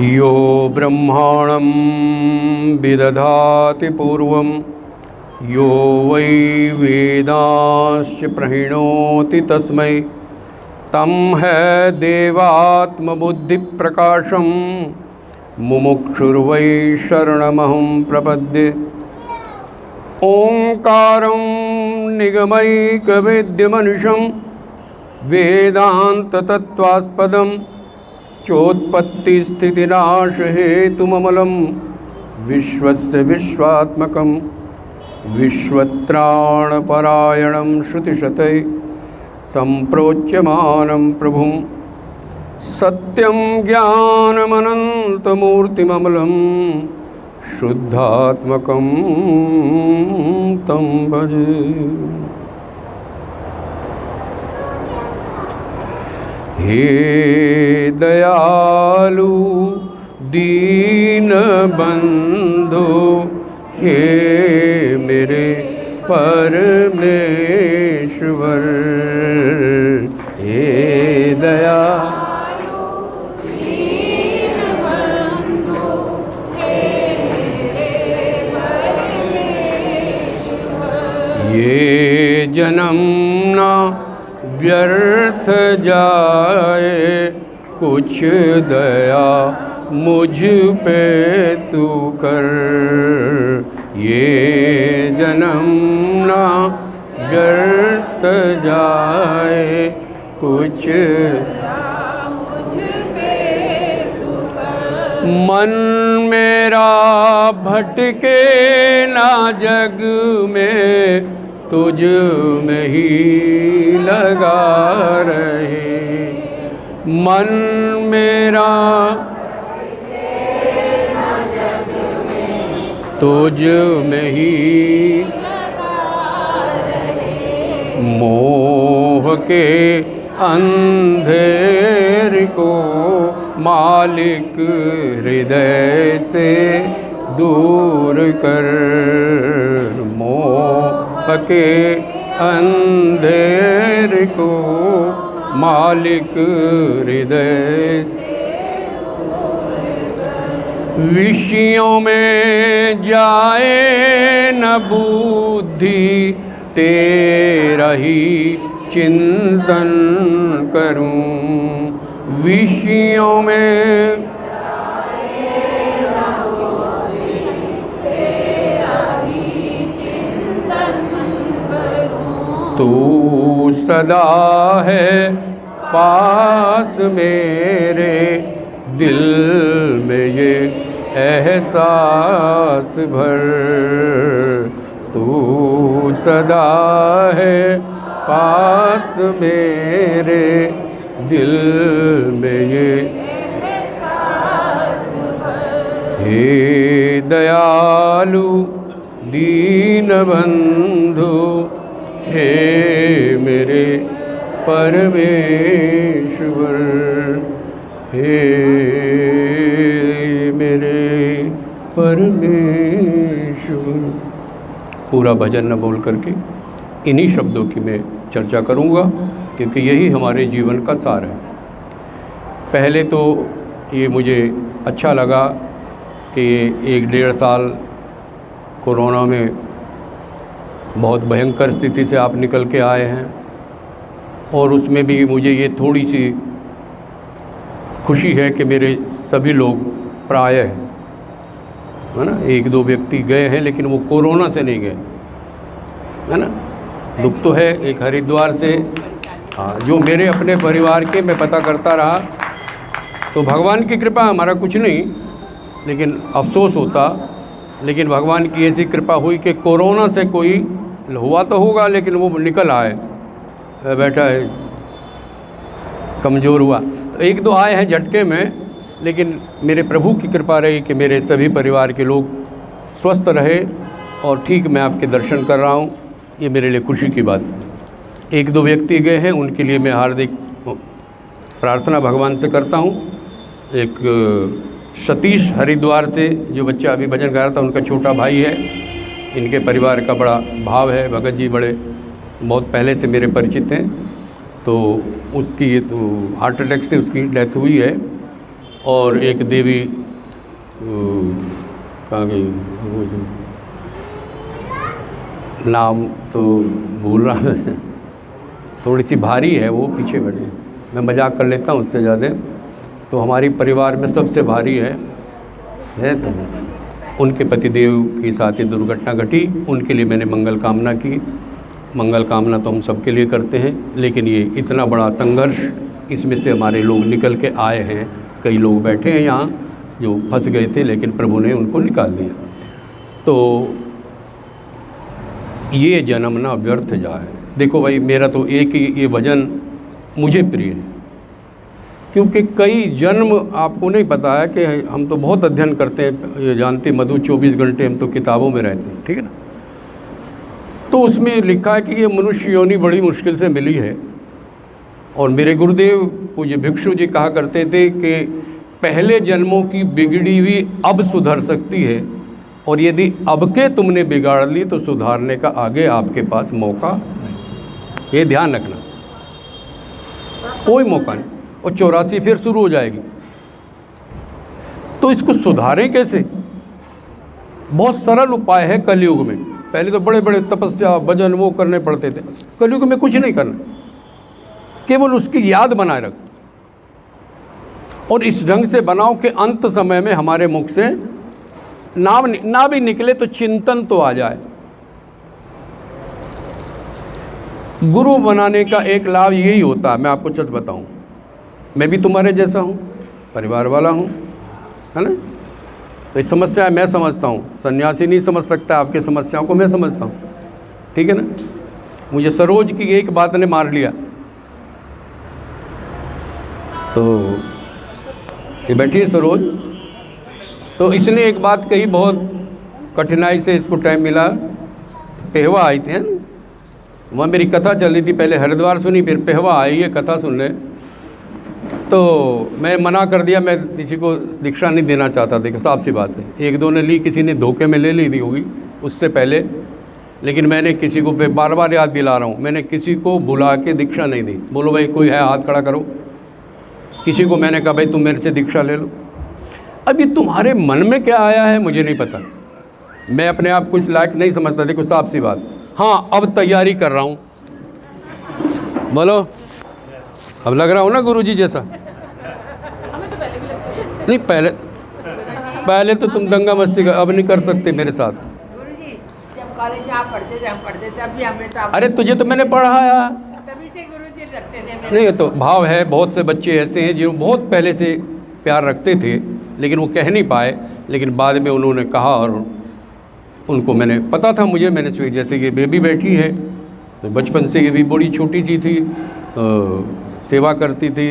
यो ब्रह्माणं विदधाति पूर्वं यो वै वेदांश्च प्रणोति तस्मै तं है देवात्मबुद्धिप्रकाशं मुमुक्षुर्वै शरणमहं प्रपद्ये। ओंकारं निगमैकवेद्यमनिशं वेदान्ततत्त्वास्पदं चोत्पत्तिस्थितिनाशहेतुममलं विश्वस्य विश्वात्मकं विश्वत्राणपरायणं श्रुतिशतैः सम्प्रोच्यमानं प्रभुं सत्यं ज्ञानमनन्तमूर्तिममलं शुद्धात्मकं तं भजे। हे दयालु दीनबंधु हे मेरे परमेश्वर, हे दयालु दीनबंधु हे मेरे परमेश्वर। ये जन्म ना व्यर्थ जाए, कुछ दया मुझ पे तू कर। ये जन्म ना व्यर्थ जाए, कुछ दया मुझ पे तू कर। मन मेरा भटके ना जग में, तुझ में ही लगा रहे। मन मेरा तुझ में ही लगा रहे। मोह के अंधेर को मालिक हृदय से दूर कर। मोह के अंधेर को मालिक हृदय से। विषयों में जाए न बुद्धि, तेरा ही चिंतन करूं। विषयों में तू सदा है पास मेरे, दिल में ये एहसास भर। तू सदा है पास मेरे, दिल में ये एहसास भर। हे दयालु दीनबंधु हे मेरे परमेश्वर, हे मेरे परमेश्वर। पूरा भजन न बोल करके इन्हीं शब्दों की मैं चर्चा करूँगा, क्योंकि यही हमारे जीवन का सार है। पहले तो ये मुझे अच्छा लगा कि 1-1.5 साल कोरोना में बहुत भयंकर स्थिति से आप निकल के आए हैं, और उसमें भी मुझे ये थोड़ी सी खुशी है कि मेरे सभी लोग प्रायः, है ना, 1-2 व्यक्ति गए हैं लेकिन वो कोरोना से नहीं गए, है ना। दुख तो है। एक हरिद्वार से, हाँ, जो मेरे अपने परिवार के मैं पता करता रहा, तो भगवान की कृपा, हमारा कुछ नहीं, लेकिन अफसोस होता। लेकिन भगवान की ऐसी कृपा हुई कि कोरोना से कोई हुआ तो होगा लेकिन वो निकल आए, बैठा है, कमज़ोर हुआ। तो 1-2 आए हैं झटके में, लेकिन मेरे प्रभु की कृपा रही कि मेरे सभी परिवार के लोग स्वस्थ रहे और ठीक मैं आपके दर्शन कर रहा हूँ। ये मेरे लिए खुशी की बात। 1-2 व्यक्ति गए हैं, उनके लिए मैं हार्दिक प्रार्थना भगवान से करता हूँ। एक सतीश हरिद्वार से जो बच्चा अभी भजन गा रहा था, उनका छोटा भाई है। इनके परिवार का बड़ा भाव है, भगत जी बड़े बहुत पहले से मेरे परिचित हैं। तो उसकी तो हार्ट अटैक से उसकी डेथ हुई है। और एक देवी कहाँ गई, वो जो नाम तो भूल रहा है, थोड़ी सी भारी है, वो पीछे बैठी, मैं मजाक कर लेता हूँ उससे ज़्यादा। तो हमारी परिवार में सबसे भारी है तो उनके पतिदेव के साथ ये दुर्घटना घटी। उनके लिए मैंने मंगल कामना की। मंगल कामना तो हम सबके लिए करते हैं, लेकिन ये इतना बड़ा संघर्ष, इसमें से हमारे लोग निकल के आए हैं। कई लोग बैठे हैं यहाँ जो फंस गए थे, लेकिन प्रभु ने उनको निकाल दिया। तो ये जन्म ना व्यर्थ जाए। देखो भाई, मेरा तो एक ही ये भजन मुझे प्रिय है, क्योंकि कई जन्म आपको नहीं पता है कि हम तो बहुत अध्ययन करते हैं, ये जानते मधु 24 घंटे हम तो किताबों में रहते हैं, ठीक है ना। तो उसमें लिखा है कि ये मनुष्य योनि बड़ी मुश्किल से मिली है। और मेरे गुरुदेव पूज्य भिक्षु जी कहा करते थे कि पहले जन्मों की बिगड़ी हुई अब सुधर सकती है, और यदि अब के तुमने बिगाड़ ली तो सुधारने का आगे आपके पास मौका नहीं। ये ध्यान रखना, कोई मौका नहीं। और 84 फिर शुरू हो जाएगी। तो इसको सुधारें कैसे? बहुत सरल उपाय है कलयुग में। पहले तो बड़े बड़े तपस्या भजन वो करने पड़ते थे। कलयुग में कुछ नहीं करना, केवल उसकी याद बनाए रख। और इस ढंग से बनाओ कि अंत समय में हमारे मुख से नाम ना भी निकले तो चिंतन तो आ जाए। गुरु बनाने का एक लाभ यही होता है। मैं आपको सच बताऊं, मैं भी तुम्हारे जैसा हूं, परिवार वाला हूं, है ना। तो इस समस्या मैं समझता हूं, सन्यासी नहीं समझ सकता आपकी समस्याओं को, मैं समझता हूं, ठीक है ना। मुझे सरोज की एक बात ने मार लिया। तो ये बैठी है सरोज, तो इसने एक बात कही, बहुत कठिनाई से इसको टाइम मिला। पेहवा आई थी, वहाँ मेरी कथा चल रही थी। पहले हरिद्वार सुनी, फिर पेहवा आई है कथा सुनने। तो मैं मना कर दिया, मैं किसी को दीक्षा नहीं देना चाहता। देखो साफ सी बात है, एक दो ने ली, किसी ने धोखे में ले ली थी होगी उससे पहले, लेकिन मैंने किसी को बार बार याद दिला रहा हूँ, मैंने किसी को बुला के दीक्षा नहीं दी। बोलो भाई कोई है, हाथ खड़ा करो। किसी को मैंने कहा भाई तुम मेरे से दीक्षा ले लो। अब ये तुम्हारे मन में क्या आया है मुझे नहीं पता, मैं अपने आप को इस लायक नहीं समझता। देखो साफ सी बात, हाँ अब तैयारी कर रहा हूँ। बोलो, अब लग रहा हूँ ना गुरुजी जैसा? नहीं, पहले तो तुम दंगा मस्ती कर, अब नहीं कर सकते मेरे साथ। गुरुजी, जब कॉलेज में आप पढ़ते थे, हम पढ़ते थे, अभी हमें तो अरे तुझे तो मैंने पढ़ाया, तभी से गुरुजी रखते थे। नहीं तो भाव है। बहुत से बच्चे ऐसे हैं जो बहुत पहले से प्यार रखते थे, लेकिन वो कह नहीं पाए, लेकिन बाद में उन्होंने कहा और उनको मैंने पता था। मुझे मैंने जैसे ये बेबी बैठी है, तो बचपन से ये भी बड़ी छोटी सी थी, सेवा करती थी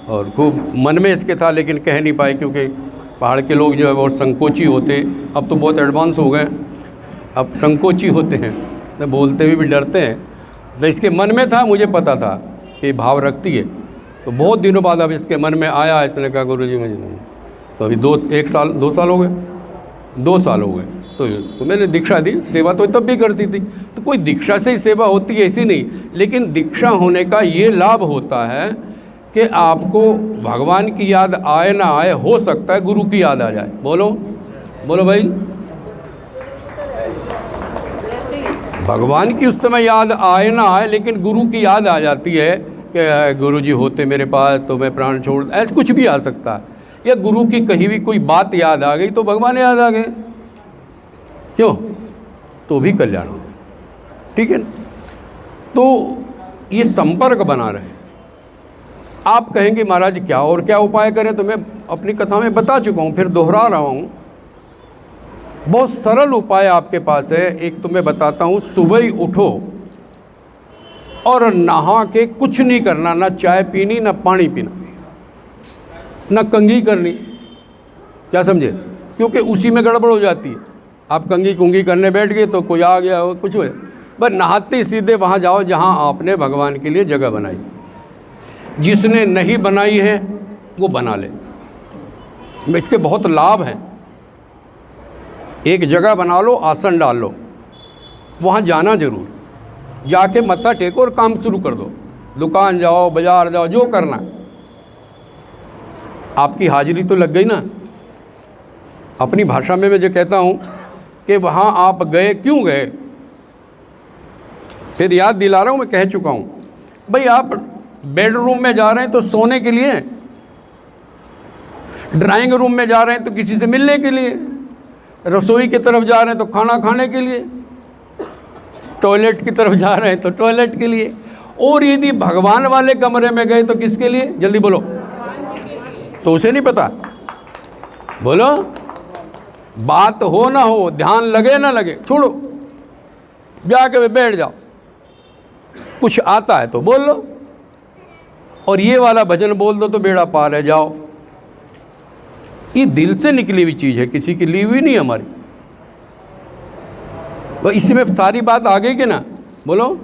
और खूब मन में इसके था, लेकिन कह नहीं पाए क्योंकि पहाड़ के लोग जो है बहुत संकोची होते। अब तो बहुत एडवांस हो गए, अब संकोची होते हैं, तो बोलते हुए भी डरते हैं। तो इसके मन में था, मुझे पता था कि भाव रखती है। तो बहुत दिनों बाद अब इसके मन में आया, इसने कहा गुरुजी मुझे नहीं। तो अभी 2 साल हो गए, 2 साल हो गए। तो मैंने दीक्षा दी। सेवा तो तब भी करती थी, तो कोई दीक्षा से ही सेवा होती है ऐसी नहीं, लेकिन दीक्षा होने का ये लाभ होता है कि आपको भगवान की याद आए ना आए, हो सकता है गुरु की याद आ जाए। बोलो बोलो भाई, भगवान की उस समय याद आए ना आए, लेकिन गुरु की याद आ जाती है कि गुरु जी होते मेरे पास तो मैं प्राण छोड़, ऐसा कुछ भी आ सकता है। या गुरु की कही हुई कोई बात याद आ गई तो भगवान याद आ गए, क्यों? तो भी कल्याण हो, ठीक है ना। तो ये संपर्क बना रहे। आप कहेंगे महाराज क्या और क्या उपाय करें, तो मैं अपनी कथा में बता चुका हूँ, फिर दोहरा रहा हूँ। बहुत सरल उपाय आपके पास है। एक तो मैं बताता हूँ, सुबह ही उठो और नहा के कुछ नहीं करना, ना चाय पीनी, ना पानी पीना, ना कंघी करनी। क्या समझे? क्योंकि उसी में गड़बड़ हो जाती है। आप कंघी कुंघी करने बैठ गए तो कोई आ गया हो, कुछ हो, बस नहाते सीधे वहाँ जाओ जहाँ आपने भगवान के लिए जगह बनाई। जिसने नहीं बनाई है वो बना ले, इसके बहुत लाभ हैं। एक जगह बना लो, आसन डाल लो, वहाँ जाना जरूर। जाके मत्था टेको और काम शुरू कर दो। दुकान जाओ, बाजार जाओ, जो करना है। आपकी हाजिरी तो लग गई ना। अपनी भाषा में मैं जो कहता हूँ कि वहाँ आप गए, क्यों गए? फिर याद दिला रहा हूँ, मैं कह चुका हूँ। भाई आप बेडरूम में जा रहे हैं तो सोने के लिए, ड्राइंग रूम में जा रहे हैं तो किसी से मिलने के लिए, रसोई की तरफ जा रहे हैं तो खाना खाने के लिए, टॉयलेट की तरफ जा रहे हैं तो टॉयलेट के लिए, और यदि भगवान वाले कमरे में गए तो किसके लिए? जल्दी बोलो। तो उसे नहीं पता? बोलो। बात हो ना हो, ध्यान लगे ना लगे, छोड़ो, जाके बैठ जाओ। कुछ आता है तो बोल लो, और ये वाला भजन बोल दो तो बेड़ा पार है, जाओ। ये दिल से निकली हुई चीज़ है, किसी की ली हुई नहीं हमारी। तो इसी में सारी बात आ गई कि ना? बोलो।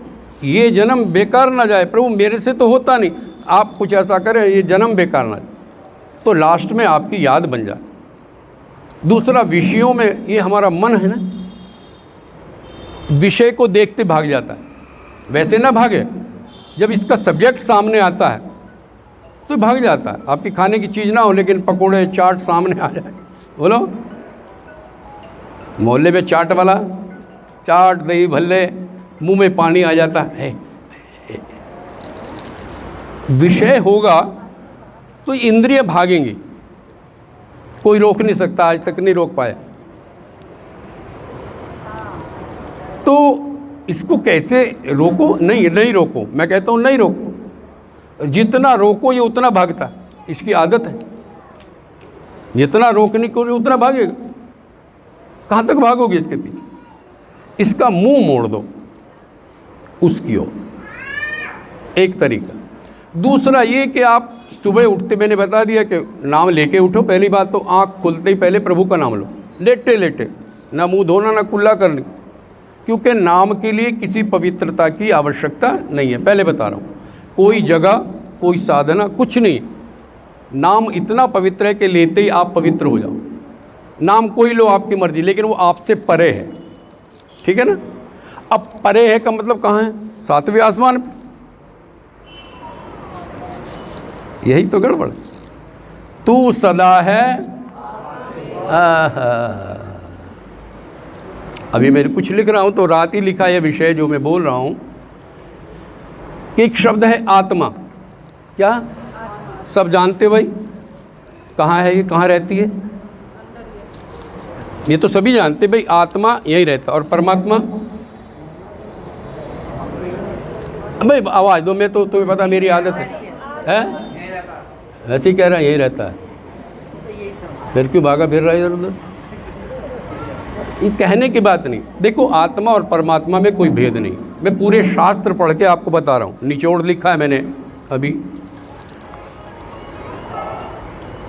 ये जन्म बेकार ना जाए, प्रभु मेरे से तो होता नहीं, आप कुछ ऐसा करें ये जन्म बेकार ना जाए, तो लास्ट में आपकी याद बन जाए। दूसरा, विषयों में ये हमारा मन है ना, विषय को देखते भाग जाता है। वैसे ना भागे, जब इसका सब्जेक्ट सामने आता है तो भाग जाता है। आपकी खाने की चीज़ ना हो लेकिन पकोड़े चाट सामने आ जाए, बोलो। मोहल्ले में चाट वाला, चाट दही भल्ले, मुंह में पानी आ जाता है। विषय होगा तो इंद्रिय भागेंगी, कोई रोक नहीं सकता, आज तक नहीं रोक पाया। तो इसको कैसे रोको? नहीं रोको, मैं कहता हूँ नहीं रोको। जितना रोको ये उतना भागता, इसकी आदत है। जितना रोकने को उतना भागेगा। कहाँ तक भागोगे इसके पीछे? इसका मुंह मोड़ दो उसकी ओर, एक तरीका। दूसरा ये कि आप सुबह उठते, मैंने बता दिया कि नाम लेके उठो। पहली बात तो आँख खुलते ही पहले प्रभु का नाम लो, लेटे लेटे, ना मुंह धोना ना कुल्ला करनी, क्योंकि नाम के लिए किसी पवित्रता की आवश्यकता नहीं है। पहले बता रहा हूँ, कोई जगह, कोई साधना, कुछ नहीं। नाम इतना पवित्र है कि लेते ही आप पवित्र हो जाओ। नाम कोई लो, आपकी मर्जी, लेकिन वो आपसे परे है, ठीक है ना? अब परे है का मतलब कहाँ है? 7वें आसमान पे। यही तो गड़बड़। तू सदा है अभी मैं कुछ लिख रहा हूँ तो रात ही लिखा यह विषय जो मैं बोल रहा हूँ कि एक शब्द है आत्मा। क्या? सब जानते भाई, कहाँ है ये, कहाँ रहती है? ये तो सभी जानते भाई, आत्मा यही रहता। और परमात्मा? भाई आवाज़ दो, मैं तो तुम्हें पता मेरी आदत है? ऐसे ही कह रहा है यही रहता है, फिर क्यों भागा फिर रहा है इधर उधर? ये कहने की बात नहीं। देखो, आत्मा और परमात्मा में कोई भेद नहीं। मैं पूरे शास्त्र पढ़ के आपको बता रहा हूँ, निचोड़ लिखा है मैंने अभी।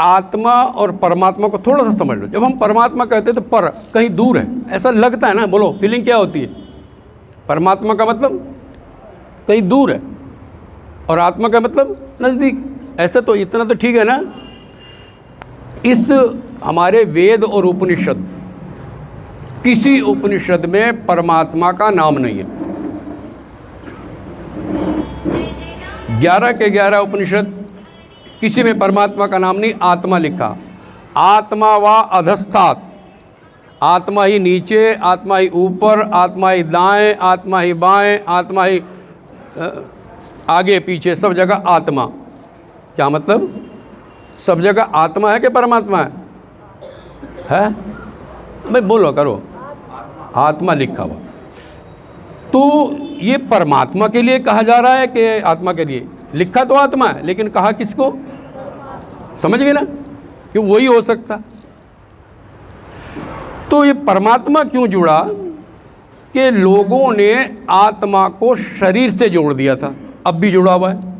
आत्मा और परमात्मा को थोड़ा सा समझ लो। जब हम परमात्मा कहते हैं तो पर कहीं दूर है ऐसा लगता है ना। बोलो, फीलिंग क्या होती है? परमात्मा का मतलब कहीं दूर है और आत्मा का मतलब नज़दीक। ऐसा तो इतना तो ठीक है ना। इस हमारे वेद और उपनिषद, किसी उपनिषद में परमात्मा का नाम नहीं है। 11 के 11 उपनिषद, किसी में परमात्मा का नाम नहीं, आत्मा लिखा। आत्मा व अधस्तात्, आत्मा ही नीचे, आत्मा ही ऊपर, आत्मा ही दाएं, आत्मा ही बाएं, आत्मा ही आगे पीछे, सब जगह आत्मा। क्या मतलब? सब जगह आत्मा है कि परमात्मा है? भाई बोलो, करो। आत्मा लिखा हुआ। तो ये परमात्मा के लिए कहा जा रहा है कि आत्मा के लिए? लिखा तो आत्मा है, लेकिन कहा किसको? समझ गए ना कि वही हो सकता। तो ये परमात्मा क्यों जुड़ा? कि लोगों ने आत्मा को शरीर से जोड़ दिया था, अब भी जुड़ा हुआ है।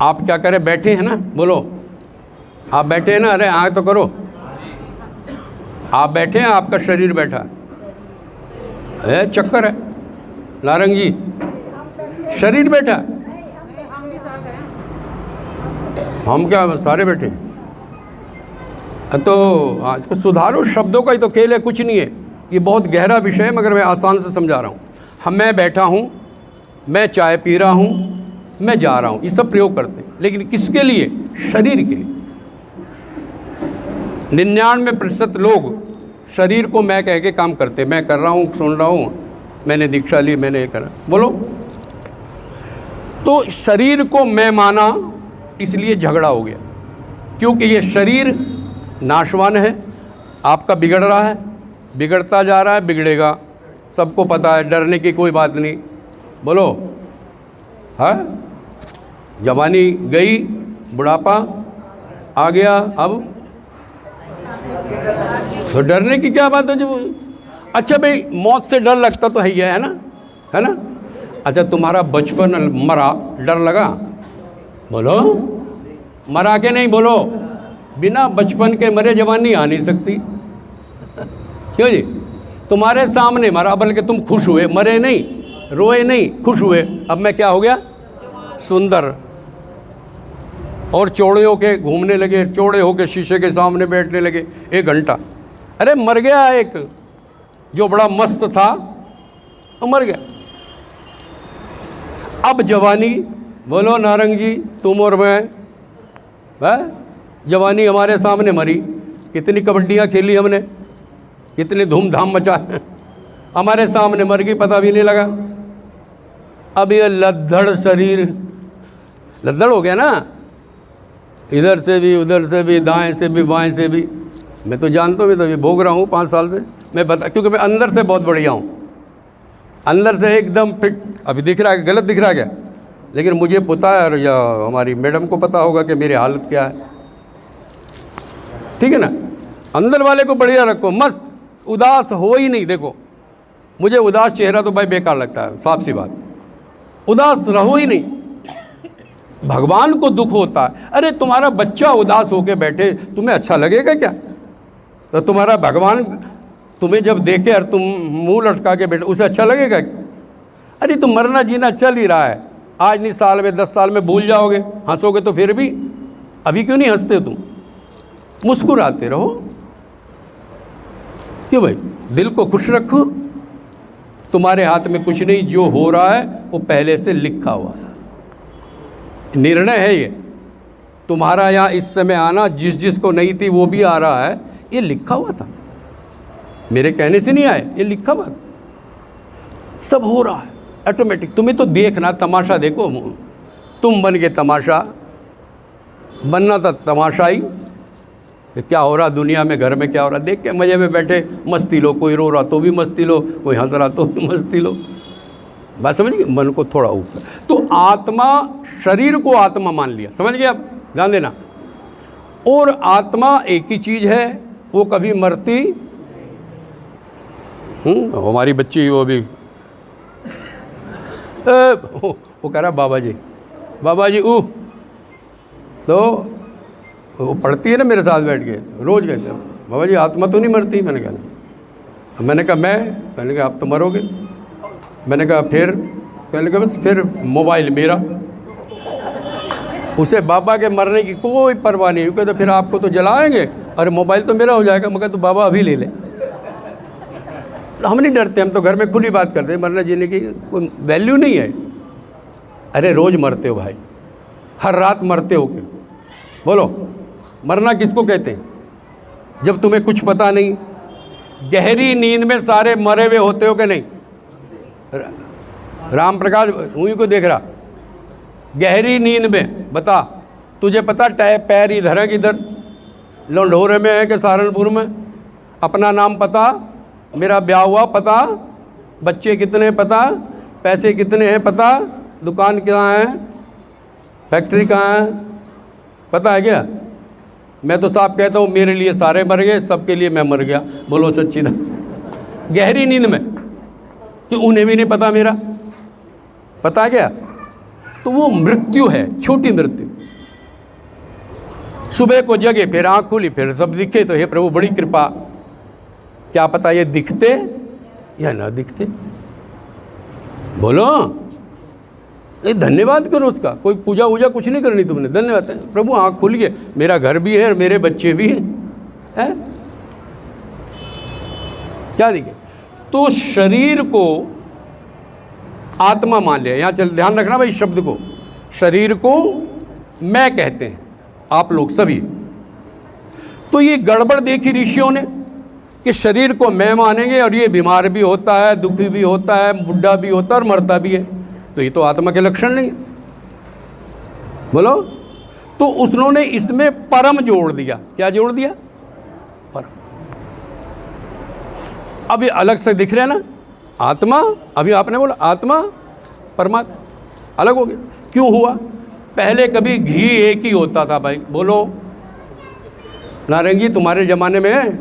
आप क्या करें? बैठे हैं ना, बोलो। आप बैठे हैं ना? अरे आँख तो करो। आप बैठे हैं, आपका शरीर बैठा है, चक्कर है नारंगी, शरीर बैठा। हम क्या सारे बैठे हैं? तो इसको सुधारो, शब्दों का ही तो खेल है, कुछ नहीं है। ये बहुत गहरा विषय है, मगर मैं आसान से समझा रहा हूँ। मैं बैठा हूँ, मैं चाय पी रहा हूँ, मैं जा रहा हूँ, ये सब प्रयोग करते हैं, लेकिन किसके लिए? शरीर के लिए। 99% लोग शरीर को मैं कह के काम करते, मैं कर रहा हूँ, सुन रहा हूँ, मैंने दीक्षा ली, मैंने ये करा। बोलो, तो शरीर को मैं माना, इसलिए झगड़ा हो गया, क्योंकि ये शरीर नाशवान है, आपका बिगड़ रहा है, बिगड़ता जा रहा है, बिगड़ेगा, सबको पता है, डरने की कोई बात नहीं। बोलो, हाँ, जवानी गई, बुढ़ापा आ गया, अब तो डरने की क्या बात है? जो अच्छा भाई, मौत से डर लगता तो है ना, है ना? अच्छा, तुम्हारा बचपन मरा, डर लगा? बोलो, मरा के नहीं? बोलो, बिना बचपन के मरे जवानी आ नहीं सकती। क्यों जी? तुम्हारे सामने मरा, बल्कि तुम खुश हुए, मरे नहीं, रोए नहीं, खुश हुए। अब मैं क्या हो गया? सुंदर। और चौड़े होके घूमने लगे, चौड़े होके शीशे के सामने बैठने लगे 1 घंटा। अरे मर गया एक जो बड़ा मस्त था, वो मर गया। अब जवानी, बोलो नारंग जी, तुम और मैं, जवानी हमारे सामने मरी। कितनी कबड्डियाँ खेली हमने, कितनी धूमधाम मचा, हमारे सामने मर गई, पता भी नहीं लगा। अब ये लद्दड़ शरीर, लद्दड़ हो गया ना, इधर से भी, उधर से भी, दाएं से भी, बाएं से भी। मैं तो जानता हूँ, मैं तो अभी भोग रहा हूँ 5 साल से, मैं बता, क्योंकि मैं अंदर से बहुत बढ़िया हूँ, अंदर से एकदम फिट। अभी दिख रहा है, गलत दिख रहा है क्या? लेकिन मुझे पता है, और या हमारी मैडम को पता होगा कि मेरी हालत क्या है। ठीक है ना? अंदर वाले को बढ़िया रखो, मस्त, उदास हो ही नहीं। देखो, मुझे उदास चेहरा तो भाई बेकार लगता है, साफ सी बात, उदास रहो ही नहीं। भगवान को दुख होता है। अरे तुम्हारा बच्चा उदास होके बैठे, तुम्हें अच्छा लगेगा क्या? तो तुम्हारा भगवान तुम्हें जब देखे और तुम मुंह लटका के बैठे, उसे अच्छा लगेगा क्या? अरे तुम मरना जीना चल ही रहा है, आज नहीं साल में 10 साल में भूल जाओगे, हंसोगे तो फिर भी। अभी क्यों नहीं हंसते तुम? मुस्कुराते रहो। क्यों भाई? दिल को खुश रखो। तुम्हारे हाथ में कुछ नहीं, जो हो रहा है वो पहले से लिखा हुआ है, निर्णय है ये तुम्हारा। यहाँ इस समय आना, जिस को नहीं थी वो भी आ रहा है, ये लिखा हुआ था, मेरे कहने से नहीं आए, ये लिखा हुआ, सब हो रहा है ऑटोमेटिक। तुम्हें तो देखना, तमाशा देखो, तुम बन के तमाशा, बनना था तमाशा ही। क्या हो रहा दुनिया में, घर में क्या हो रहा, देख के मज़े में बैठे, मस्ती लो। कोई रो रहा तो भी मस्ती लो, कोई हंस रहा तो भी मस्ती लो। बात समझ गए? मन को थोड़ा ऊपर। तो आत्मा, शरीर को आत्मा मान लिया, समझ गए? आप ध्यान देना। और आत्मा एक ही चीज़ है, वो कभी मरती। हमारी बच्ची वो भी वो कह रहा बाबा जी, बाबा जी तो वो पढ़ती है ना मेरे साथ बैठ के, रोज़ कहते हैं बाबा जी आत्मा तो नहीं मरती। मैंने कहा मैंने कहा आप तो मरोगे। मैंने कहा फिर? कहने लगा बस फिर मोबाइल मेरा। उसे बाबा के मरने की कोई परवाह नहीं। कहते फिर आपको तो जलाएंगे, अरे मोबाइल तो मेरा हो जाएगा। मगर तो बाबा अभी ले ले। हम नहीं डरते, हम तो घर में खुली बात करते हैं, मरने जीने की कोई वैल्यू नहीं है। अरे रोज़ मरते हो भाई, हर रात मरते हो क्यों? बोलो, मरना किसको कहते हैं? जब तुम्हें कुछ पता नहीं, गहरी नींद में सारे मरे हुए होते हो कि नहीं? राम प्रकाश उन्हीं को देख रहा, गहरी नींद में बता, तुझे पता पैर इधर है किधर? लंढोरे में है कि सहारनपुर में? अपना नाम पता, मेरा ब्याह हुआ पता, बच्चे कितने पता, पैसे कितने हैं पता, दुकान कहाँ है, फैक्ट्री कहाँ है, पता है क्या? मैं तो साफ कहता हूँ, मेरे लिए सारे मर गए, सबके लिए मैं मर गया। बोलो सच्ची ना? गहरी नींद में, कि उन्हें भी नहीं पता मेरा, पता क्या? तो वो मृत्यु है, छोटी मृत्यु। सुबह को जगे, फिर आँख खुली, फिर सब दिखे, तो हे प्रभु बड़ी कृपा, क्या पता ये दिखते या ना दिखते। बोलो, ये धन्यवाद करो उसका। कोई पूजा वूजा कुछ नहीं करनी तुमने, धन्यवाद है प्रभु, आँख खुल गए, मेरा घर भी है और मेरे बच्चे भी हैं। क्या दिखे? तो शरीर को आत्मा मान लिया। यहाँ चल ध्यान रखना भाई, शब्द को, शरीर को मैं कहते हैं आप लोग सभी। तो ये गड़बड़ देखी ऋषियों ने कि शरीर को मैं मानेंगे और ये बीमार भी होता है, दुखी भी होता है, बुढ़ा भी होता है और मरता भी है, तो ये तो आत्मा के लक्षण नहीं है। बोलो। तो उन्होंने इसमें परम जोड़ दिया। क्या जोड़ दिया? परम। अब ये अलग से दिख रहे हैं ना, आत्मा, अभी आपने बोला आत्मा परमात्मा अलग हो गया। क्यों हुआ? पहले कभी घी एक ही होता था भाई, बोलो नारंगी, तुम्हारे ज़माने में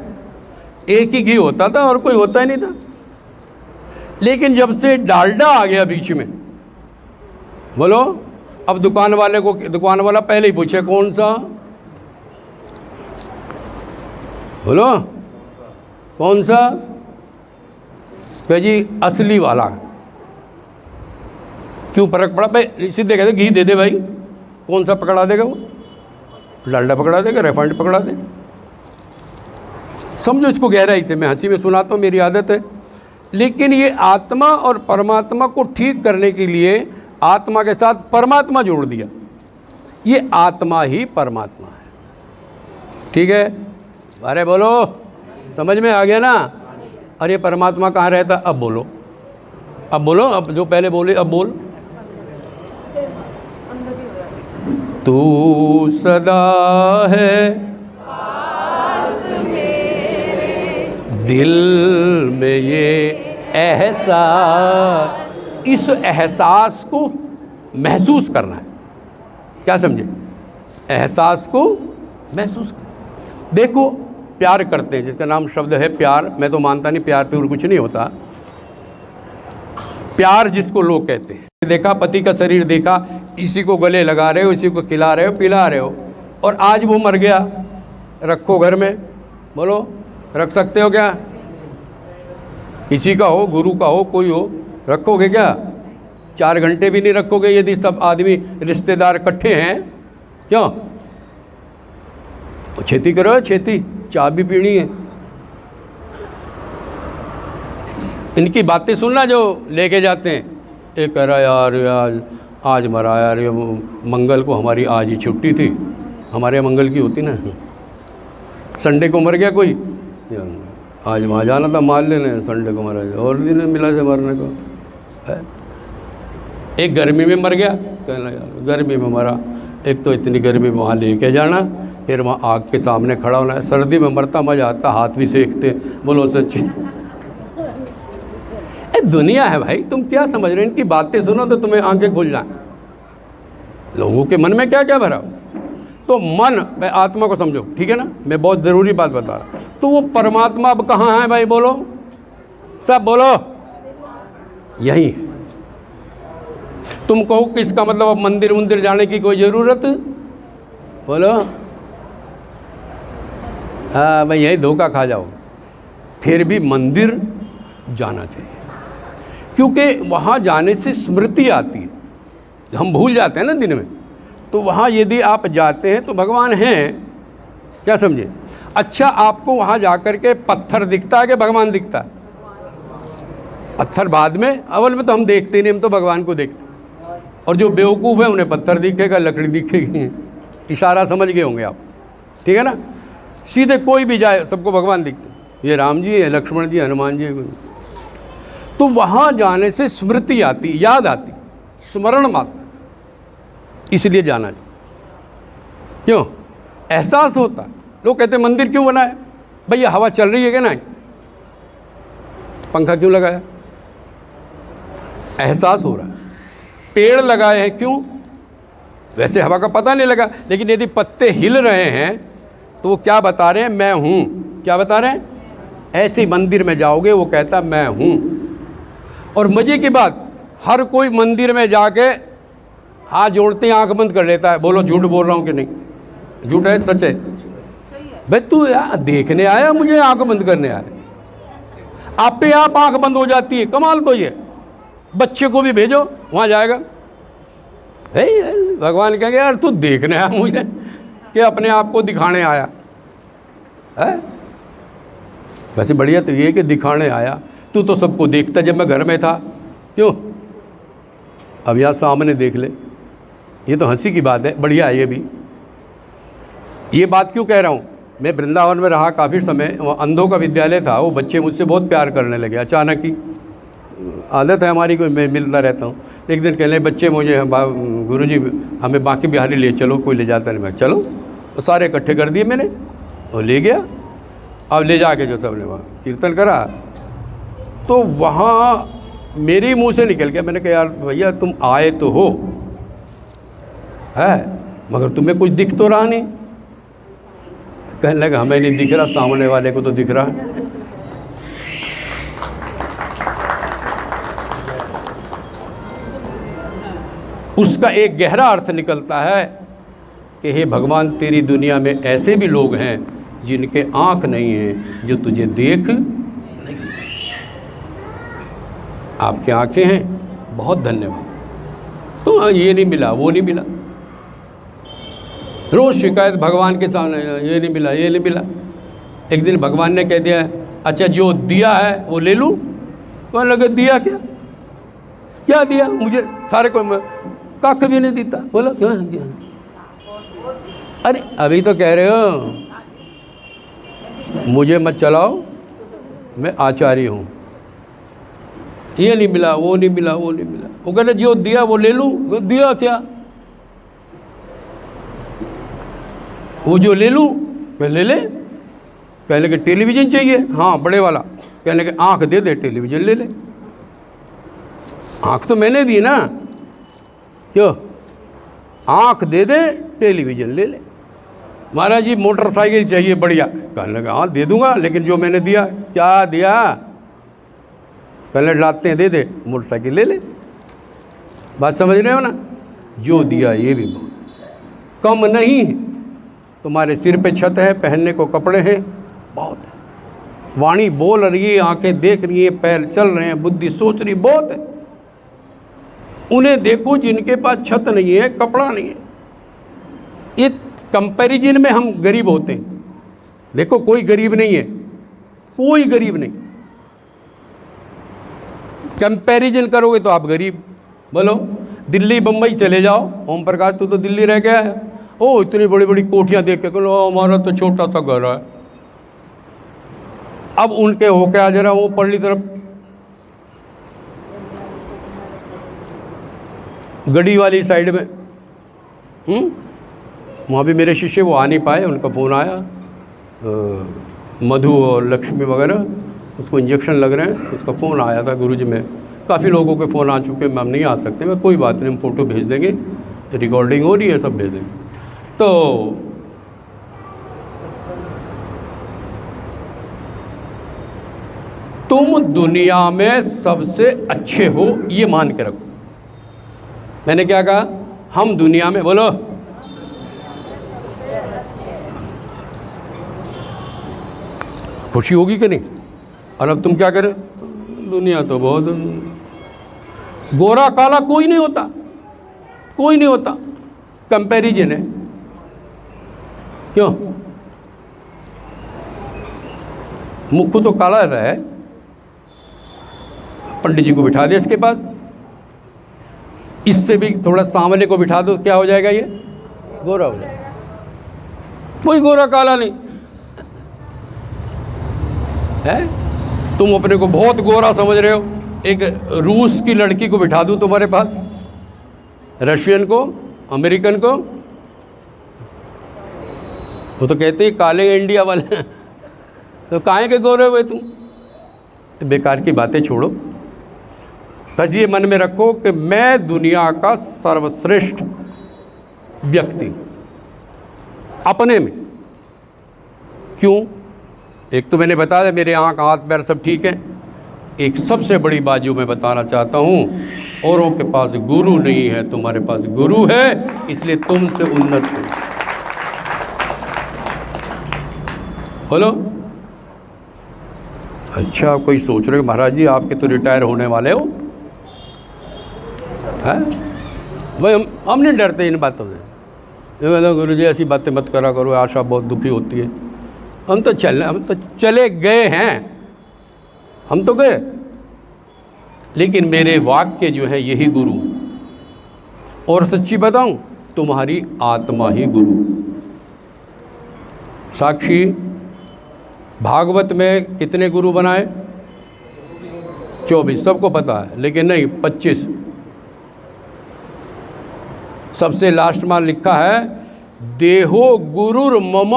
एक ही घी होता था और कोई होता ही नहीं था। लेकिन जब से डालडा आ गया बीच में, बोलो, अब दुकान वाले को, दुकान वाला पहले ही पूछे कौन सा, बोलो कौन सा, कह जी असली वाला। क्यों फर्क पड़ा भाई? सीधे कहते घी दे दे भाई, कौन सा पकड़ा देगा वो? डालडा पकड़ा देगा, रिफाइंड पकड़ा दे। समझो इसको गहराई से, मैं हंसी में सुनाता हूँ, मेरी आदत है। लेकिन ये आत्मा और परमात्मा को ठीक करने के लिए आत्मा के साथ परमात्मा जोड़ दिया। ये आत्मा ही परमात्मा है। ठीक है? अरे बोलो, समझ में आ गया ना? अरे परमात्मा कहाँ रहता? अब बोलो, अब बोलो, अब जो पहले बोले अब बोल। तू सदा है दिल में ये एहसास, इस एहसास को महसूस करना है। क्या समझे? एहसास को महसूस करना। देखो, प्यार करते हैं, जिसका नाम शब्द है प्यार। मैं तो मानता नहीं प्यार पे और कुछ नहीं होता। प्यार जिसको लोग कहते हैं, देखा पति का शरीर देखा, इसी को गले लगा रहे हो, इसी को खिला रहे हो, पिला रहे हो, और आज वो मर गया, रखो घर में। बोलो, रख सकते हो क्या? किसी का हो, गुरु का हो, कोई हो, रखोगे क्या? 4 घंटे भी नहीं रखोगे यदि सब आदमी रिश्तेदार इकट्ठे हैं। क्यों? खेती करो, खेती, चाय भी पीनी है। इनकी बातें सुनना जो लेके जाते हैं। एक कह रहा यार आज मरा यार, ये मंगल को हमारी आज ही छुट्टी थी, हमारे यहाँ मंगल की होती ना, संडे को मर गया कोई, आज वहाँ जाना था माल लेने, संडे को मरा, और दिन मिला से मरने को है। एक गर्मी में मर गया, कहना यार गर्मी में मरा, एक तो इतनी गर्मी में वहाँ लेके जाना, फिर वहाँ आग के सामने खड़ा होना है। सर्दी में मरता मज़ा आता, हाथ भी सेकते। बोलो सच्ची, दुनिया है भाई, तुम क्या समझ रहे हो? इनकी बातें सुनो तो तुम्हें आंखें खुल जाए। लोगों के मन में क्या क्या भरा। तो मन, आत्मा को समझो, ठीक है ना? मैं बहुत ज़रूरी बात बता रहा। तो वो परमात्मा अब कहाँ है भाई? बोलो सब, बोलो। यही है। तुम कहो कि इसका मतलब अब मंदिर मंदिर जाने की कोई ज़रूरत? बोलो। हाँ भाई, यही धोखा खा जाओ। फिर भी मंदिर जाना चाहिए, क्योंकि वहाँ जाने से स्मृति आती है। हम भूल जाते हैं ना दिन में, तो वहाँ यदि आप जाते हैं तो भगवान हैं। क्या समझे? अच्छा, आपको वहाँ जाकर के पत्थर दिखता है कि भगवान दिखता है? पत्थर बाद में, अव्वल में तो हम देखते नहीं, हम तो भगवान को देखते। और जो बेवकूफ़ है उन्हें पत्थर दिखेगा, लकड़ी दिखेगी। इशारा समझ गए होंगे आप, ठीक है ना? सीधे कोई भी जाए सबको भगवान दिखते, ये राम जी है, लक्ष्मण जी, हनुमान जी। तो वहाँ जाने से स्मृति आती, याद आती, स्मरण मात्र, इसलिए जाना चाहिए। क्यों? एहसास होता। लोग कहते हैं मंदिर क्यों बनाया? भैया हवा चल रही है क्या? नहीं। पंखा क्यों लगाया? एहसास हो रहा है। पेड़ लगाए हैं क्यों? वैसे हवा का पता नहीं लगा, लेकिन यदि पत्ते हिल रहे हैं तो वो क्या बता रहे हैं? मैं हूँ। क्या बता रहे हैं? ऐसे मंदिर में जाओगे, वो कहता मैं हूँ। और मज़े की बात, हर कोई मंदिर में जाके हाथ जोड़ते हैं, आंख बंद कर लेता है। बोलो झूठ बोल रहा हूँ कि नहीं? झूठ है, सच है? भाई तू यार देखने आया, मुझे आंख बंद करने आया? आप पे आप आंख बंद हो जाती है। कमाल तो ये, बच्चे को भी भेजो वहाँ जाएगा। भगवान कहेंगे यार तू देखने आया मुझे कि अपने आप को दिखाने आया है? वैसे बढ़िया तो ये कि दिखाने आया, तू तो सबको देखता जब मैं घर में था, क्यों? अब यहाँ सामने देख ले। ये तो हंसी की बात है, बढ़िया है ये भी। ये बात क्यों कह रहा हूँ, मैं वृंदावन में रहा काफ़ी समय, वहाँ अंधों का विद्यालय था। वो बच्चे मुझसे बहुत प्यार करने लगे अचानक ही। आदत है हमारी, कोई मैं मिलता रहता हूँ। एक दिन कहने बच्चे मुझे, गुरुजी हमें बांके बिहारी ले चलो, कोई ले जाता नहीं। मैं चलो, तो सारे इकट्ठे कर दिए मैंने और ले गया। अब ले जाके जो सबने वहाँ कीर्तन करा, तो वहाँ मेरे मुंह से निकल गया, मैंने कहा यार भैया तुम आए तो हो है, मगर तुम्हें कुछ दिख तो रहा नहीं। कहने लगा हमें नहीं दिख रहा, सामने वाले को तो दिख रहा है। उसका एक गहरा अर्थ निकलता है कि हे भगवान, तेरी दुनिया में ऐसे भी लोग हैं जिनके आँख नहीं हैं, जो तुझे देख नहीं सकते। आपकी आँखें हैं, बहुत धन्यवाद। तो ये नहीं मिला, वो नहीं मिला, रोज़ शिकायत भगवान के सामने, ये नहीं मिला, ये नहीं मिला। एक दिन भगवान ने कह दिया, अच्छा जो दिया है वो ले लूँ। कहने लगे दिया क्या? क्या दिया मुझे? सारे को कख भी नहीं देता। बोला क्यों दिया? अरे अभी तो कह रहे हो मुझे मत चलाओ, मैं आचार्य हूँ। ये नहीं मिला, वो नहीं मिला, वो नहीं मिला। वो कहते जो दिया वो ले लूँ। वो दिया क्या? वो जो ले लूँ, मैं ले ले। कहने लगे टेलीविज़न चाहिए? हाँ बड़े वाला। कहने लगे आँख दे दे, टेलीविज़न ले ले। आँख तो मैंने दी ना, क्यों? आँख दे दे, टेलीविज़न ले ले। महाराज जी मोटरसाइकिल चाहिए बढ़िया। कहने लगा हाँ दे दूंगा, लेकिन जो मैंने दिया। क्या दिया? पहले लाते हैं दे दे, मोटरसाइकिल ले ले। बात समझ रहे हो ना? जो दिया ये भी बहुत कम नहीं है। तुम्हारे सिर पे छत है, पहनने को कपड़े हैं, बहुत है। वाणी बोल रही है, आंखें देख रही है, पैर चल रहे हैं, बुद्धि सोच रही, बहुत है। उन्हें देखो जिनके पास छत नहीं है, कपड़ा नहीं है। ये कंपैरिजन में हम गरीब होते हैं। देखो कोई गरीब नहीं है, कोई गरीब नहीं। कंपैरिजन करोगे तो आप गरीब। बोलो दिल्ली बम्बई चले जाओ, ओम प्रकाश तू तो दिल्ली रह गया है, ओ इतनी बड़ी बड़ी कोठियाँ देख के बोलो हमारा तो छोटा सा घर है। अब उनके होके आ जरा वो पढ़ली तरफ, गढ़ी वाली साइड में, वहाँ भी मेरे शिष्य वो आ नहीं पाए। उनका फ़ोन आया, मधु और लक्ष्मी वगैरह, उसको इंजेक्शन लग रहे हैं, उसका फ़ोन आया था गुरुजी में। काफ़ी लोगों के फ़ोन आ चुके हैं, हम नहीं आ सकते। मैं कोई बात नहीं, हम फ़ोटो भेज देंगे, रिकॉर्डिंग हो रही है, सब भेज देंगे। तो तुम दुनिया में सबसे अच्छे हो, ये मान के रखो। मैंने क्या कहा? हम दुनिया में, बोलो खुशी होगी कि नहीं? और अब तुम क्या करें? दुनिया तो बहुत, गोरा काला कोई नहीं होता, कोई नहीं होता। कंपैरिजन है। क्यों? मुख तो काला है, पंडित जी को बिठा दे इसके पास, इससे भी थोड़ा सामने को बिठा दो, क्या हो जाएगा? ये गोरा हो जाएगा। कोई गोरा काला नहीं है। तुम अपने को बहुत गोरा समझ रहे हो। एक रूस की लड़की को बिठा दूं तुम्हारे पास, रशियन को, अमेरिकन को, वो तो कहते हैं काले इंडिया वाले। तो काहे के गोरे हुए तुम? बेकार की बातें छोड़ो। बस ये मन में रखो कि मैं दुनिया का सर्वश्रेष्ठ व्यक्ति अपने में। क्यों? एक तो मैंने बताया मेरे आँख हाथ पैर सब ठीक है। एक सबसे बड़ी बात जो मैं बताना चाहता हूँ, औरों के पास गुरु नहीं है, तुम्हारे पास गुरु है, इसलिए तुमसे उन्नत हो। बोलो। अच्छा कोई सोच रहे हो महाराज जी आपके तो रिटायर होने वाले हो, हैं? भाई हम नहीं डरते इन बातों से। गुरु जी ऐसी बातें मत करा करो, आशा बहुत दुखी होती है। हम तो चले गए हैं, हम तो गए। लेकिन मेरे वाक्य जो है यही गुरु। और सच्ची बताऊं, तुम्हारी आत्मा ही गुरु। साक्षी, भागवत में कितने गुरु बनाए? 24, सबको पता है, लेकिन नहीं, 25। सबसे लास्ट में लिखा है देहो गुरुर मम।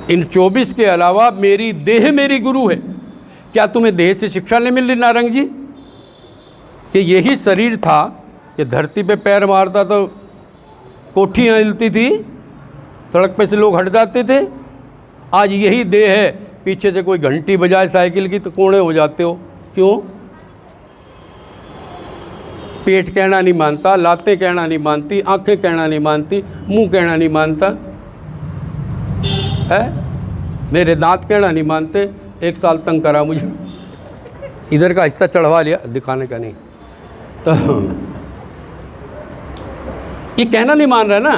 इन 24 के अलावा मेरी देह मेरी गुरु है। क्या तुम्हें देह से शिक्षा नहीं मिल रही नारंग जी? कि यही शरीर था कि धरती पे पैर मारता तो कोठियाँ हिलती थी, सड़क पे से लोग हट जाते थे। आज यही देह है, पीछे से कोई घंटी बजाए साइकिल की तो कोड़े हो जाते हो। क्यों? पेट कहना नहीं मानता, लातें कहना नहीं मानती, आंखें कहना नहीं मानती, मुंह कहना नहीं मानता है, मेरे दांत कहना नहीं मानते। 1 साल तंग करा मुझे, इधर का हिस्सा चढ़वा लिया, दिखाने का नहीं। तो ये कहना नहीं मान रहा ना,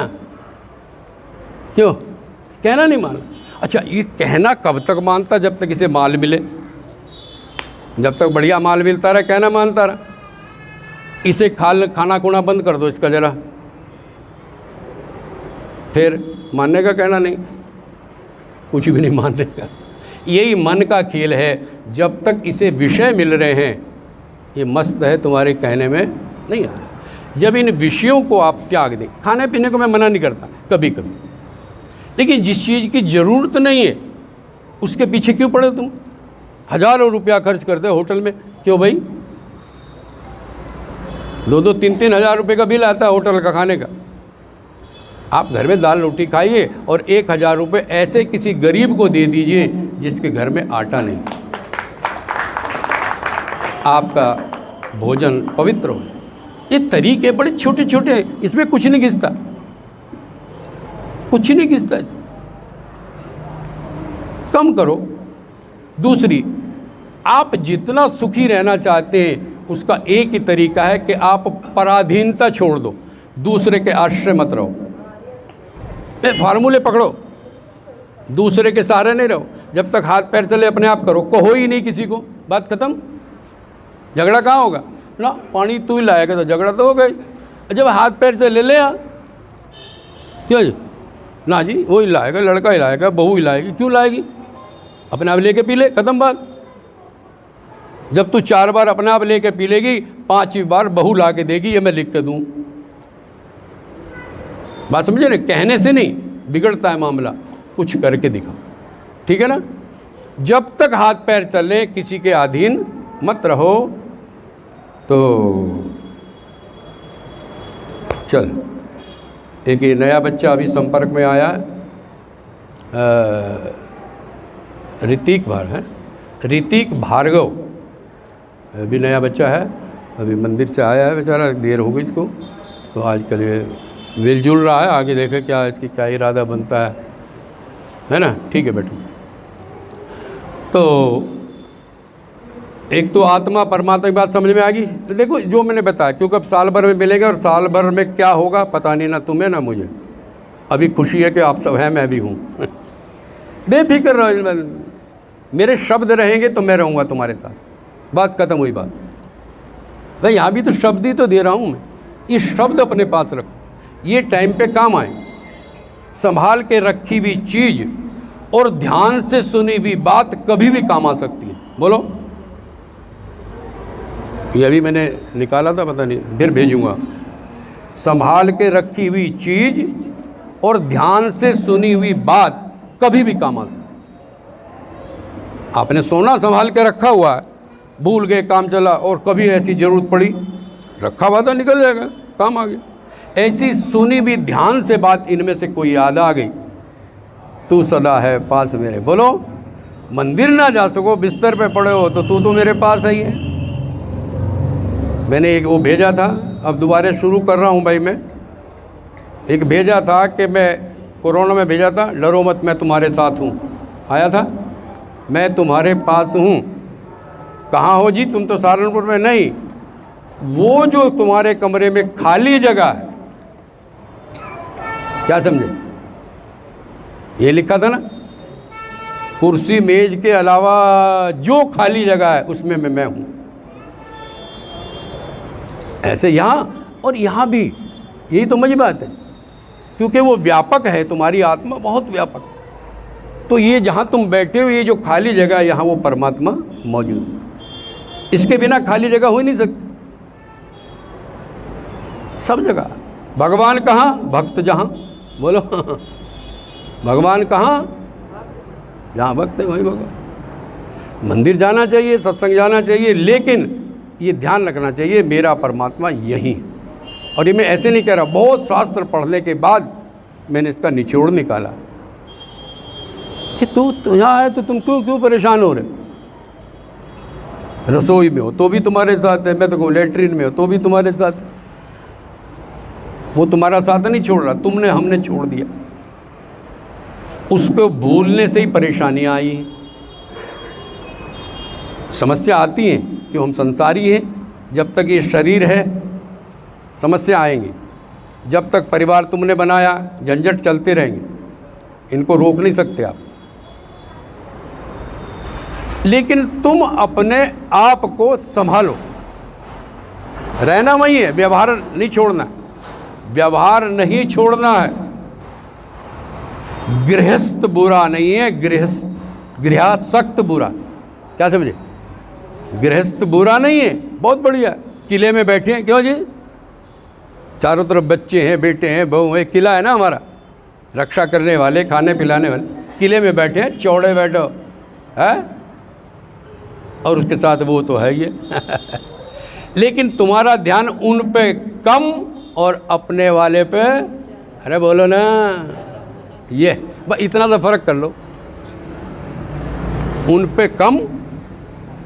क्यों कहना नहीं मान रहा? अच्छा, ये कहना कब तक मानता? जब तक इसे माल मिले, जब तक बढ़िया माल मिलता रहा कहना मानता रहा। इसे खाना खुना बंद कर दो इसका ज़रा, फिर मानने का कहना नहीं, कुछ भी नहीं मानने का। यही मन का खेल है। जब तक इसे विषय मिल रहे हैं ये मस्त है, तुम्हारे कहने में नहीं आ रहा। जब इन विषयों को आप त्याग दें, खाने पीने को मैं मना नहीं करता कभी कभी, लेकिन जिस चीज़ की ज़रूरत नहीं है उसके पीछे क्यों पड़े तुम? हज़ारों रुपया खर्च करते हो होटल में, क्यों भाई? 2-2, 3-3 हज़ार रुपये का बिल आता है होटल का खाने का। आप घर में दाल रोटी खाइए और 1,000 रुपये ऐसे किसी गरीब को दे दीजिए जिसके घर में आटा नहीं, आपका भोजन पवित्र हो। ये तरीके बड़े छोटे छोटे हैं, इसमें कुछ नहीं घिसता, कुछ नहीं घिसता। कम करो। दूसरी, आप जितना सुखी रहना चाहते हैं उसका एक ही तरीका है कि आप पराधीनता छोड़ दो, दूसरे के आश्रय मत रहो। फार्मूले पकड़ो, दूसरे के सहारे नहीं रहो। जब तक हाथ पैर चले अपने आप करो, कहो ही नहीं किसी को, बात खत्म। झगड़ा कहाँ होगा ना? पानी तू ही लाएगा तो झगड़ा तो हो गई। जब हाथ पैर चले ले आ, क्यों जी? ना जी, वो ही लाएगा, लड़का ही लाएगा, बहू ही लाएगी, क्यों लाएगी? अपने आप लेके पी ले, खत्म बात। जब तू 4 बार अपने आप लेके पी लेगी, 5वीं बार बहू ला के देगी, ये मैं लिख के दूँ। बात समझे ना? कहने से नहीं बिगड़ता है मामला, कुछ करके दिखाओ, ठीक है ना? जब तक हाथ पैर चले किसी के अधीन मत रहो। तो चल, एक ये नया बच्चा अभी संपर्क में आया, ऋतिक भार्गव, अभी नया बच्चा है, अभी मंदिर से आया है बेचारा, देर हो गई इसको। तो आजकल ये मिलजुल रहा है, आगे देखे क्या इसकी क्या इरादा बनता है ना? ठीक है बेटा। तो एक तो आत्मा परमात्मा की बात समझ में आ गई। तो देखो जो मैंने बताया, क्योंकि अब साल भर में मिलेगा और साल भर में क्या होगा पता नहीं, ना तुम्हें ना मुझे। अभी खुशी है कि आप सब हैं, मैं भी हूँ। बेफिक्र रहो, मेरे शब्द रहेंगे तो मैं रहूँगा तुम्हारे साथ, बात खत्म हुई बात। भाई यहाँ भी तो शब्द ही तो दे रहा हूँ मैं, ये शब्द अपने पास रखो, ये टाइम पे काम आए। संभाल के रखी हुई चीज़ और ध्यान से सुनी हुई बात कभी भी काम आ सकती है। बोलो, ये अभी मैंने निकाला था, पता नहीं फिर भेजूंगा। संभाल के रखी हुई चीज़ और ध्यान से सुनी हुई बात कभी भी काम आ सकती है। आपने सोना संभाल के रखा हुआ है, भूल गए, काम चला और कभी ऐसी ज़रूरत पड़ी, रखा हुआ था निकल जाएगा, काम आ गया। ऐसी सुनी भी ध्यान से बात, इनमें से कोई याद आ गई, तू सदा है पास मेरे। बोलो, मंदिर ना जा सको, बिस्तर पे पड़े हो, तो तू तो मेरे पास ही है। मैंने एक वो भेजा था, अब दोबारा शुरू कर रहा हूँ भाई। मैं एक भेजा था कि मैं कोरोना में भेजा था, डरो मत मैं तुम्हारे साथ हूँ। आया था, मैं तुम्हारे पास हूँ। कहाँ हो जी? तुम तो सहारनपुर में नहीं, वो जो तुम्हारे कमरे में खाली जगह है, क्या समझे? ये लिखा था ना, कुर्सी मेज के अलावा जो खाली जगह है उसमें मैं हूँ। ऐसे यहाँ और यहाँ भी यही तो मज़े बात है, क्योंकि वो व्यापक है, तुम्हारी आत्मा बहुत व्यापक। तो ये जहाँ तुम बैठे हो, ये जो खाली जगह है, यहाँ वो परमात्मा मौजूद है। इसके बिना खाली जगह हो ही नहीं सकती। सब जगह भगवान कहाँ, भक्त जहाँ। बोलो भगवान कहाँ, जहाँ भक्त है वहीं भगवान। मंदिर जाना चाहिए, सत्संग जाना चाहिए, लेकिन ये ध्यान रखना चाहिए मेरा परमात्मा यहीं। और ये मैं ऐसे नहीं कह रहा, बहुत शास्त्र पढ़ने के बाद मैंने इसका निचोड़ निकाला कि तू यहाँ है तो तुम क्यों परेशान हो रहे। रसोई में हो तो भी तुम्हारे साथ है, मैं तो कहूँ लैट्रिन में हो तो भी तुम्हारे साथ है। वो तुम्हारा साथ नहीं छोड़ रहा, हमने छोड़ दिया। उसको भूलने से ही परेशानियाँ आई हैं, समस्या आती हैं कि हम संसारी हैं। जब तक ये शरीर है समस्या आएंगी, जब तक परिवार तुमने बनाया झंझट चलते रहेंगे, इनको रोक नहीं सकते आप। लेकिन तुम अपने आप को संभालो, रहना वही है, व्यवहार नहीं छोड़ना, व्यवहार नहीं छोड़ना है। गृहस्थ बुरा नहीं है, गृहस्थ बुरा, क्या समझे? गृहस्थ बुरा नहीं है, बहुत बढ़िया। किले में बैठे हैं, क्यों जी? चारों तरफ बच्चे हैं, बेटे हैं, बहू है, किला है ना हमारा, रक्षा करने वाले, खाने पिलाने वाले। किले में बैठे हैं, चौड़े बैठो है, और उसके साथ वो तो है ये लेकिन तुम्हारा ध्यान उन पे कम और अपने वाले पे, अरे बोलो ना, ये बस इतना सा फर्क कर लो। उन पे कम,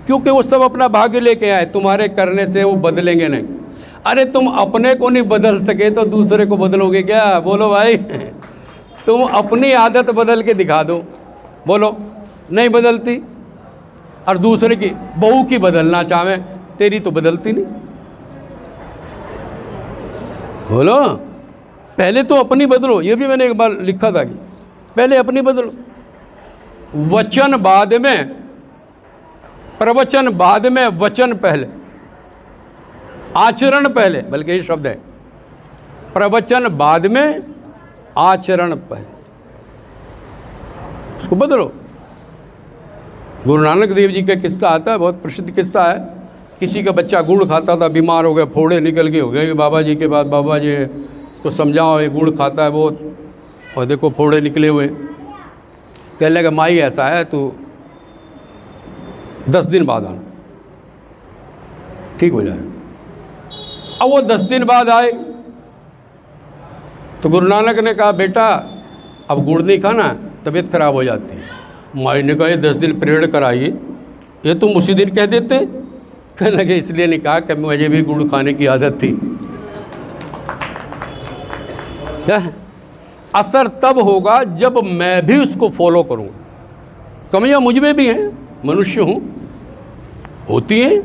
क्योंकि वो सब अपना भाग्य लेके आए, तुम्हारे करने से वो बदलेंगे नहीं। अरे तुम अपने को नहीं बदल सके तो दूसरे को बदलोगे क्या? बोलो भाई तुम अपनी आदत बदल के दिखा दो, बोलो नहीं बदलती। और दूसरे की बहू की बदलना चाहे, तेरी तो बदलती नहीं। बोलो पहले तो अपनी बदलो। ये भी मैंने एक बार लिखा था कि पहले अपनी बदलो। वचन बाद में, प्रवचन बाद में, वचन पहले, आचरण पहले, बल्कि ये शब्द है, प्रवचन बाद में, आचरण पहले। उसको बदलो। गुरु नानक देव जी का किस्सा आता है, बहुत प्रसिद्ध किस्सा है। किसी का बच्चा गुड़ खाता था, बीमार हो गया, फोड़े निकल के हो गए। बाबा जी के पास, बाबा जी उसको समझाओ, ये गुड़ खाता है बहुत, और देखो फोड़े निकले हुए। कहने लगा माई ऐसा है, तू 10 दिन बाद आना, ठीक हो जाए। अब वो 10 दिन बाद आए तो गुरु नानक ने कहा बेटा अब गुड़ नहीं खाना, तबीयत खराब हो जाती है। माई ने कहा 10 दिन पीरियड कराइए, ये तुम उसी दिन कह देते। कहने लगे इसलिए नहीं कहा कि मुझे भी गुड़ खाने की आदत थी। क्या है? असर तब होगा जब मैं भी उसको फॉलो करूँगा। कमियाँ मुझ में भी हैं, मनुष्य हूँ, होती हैं,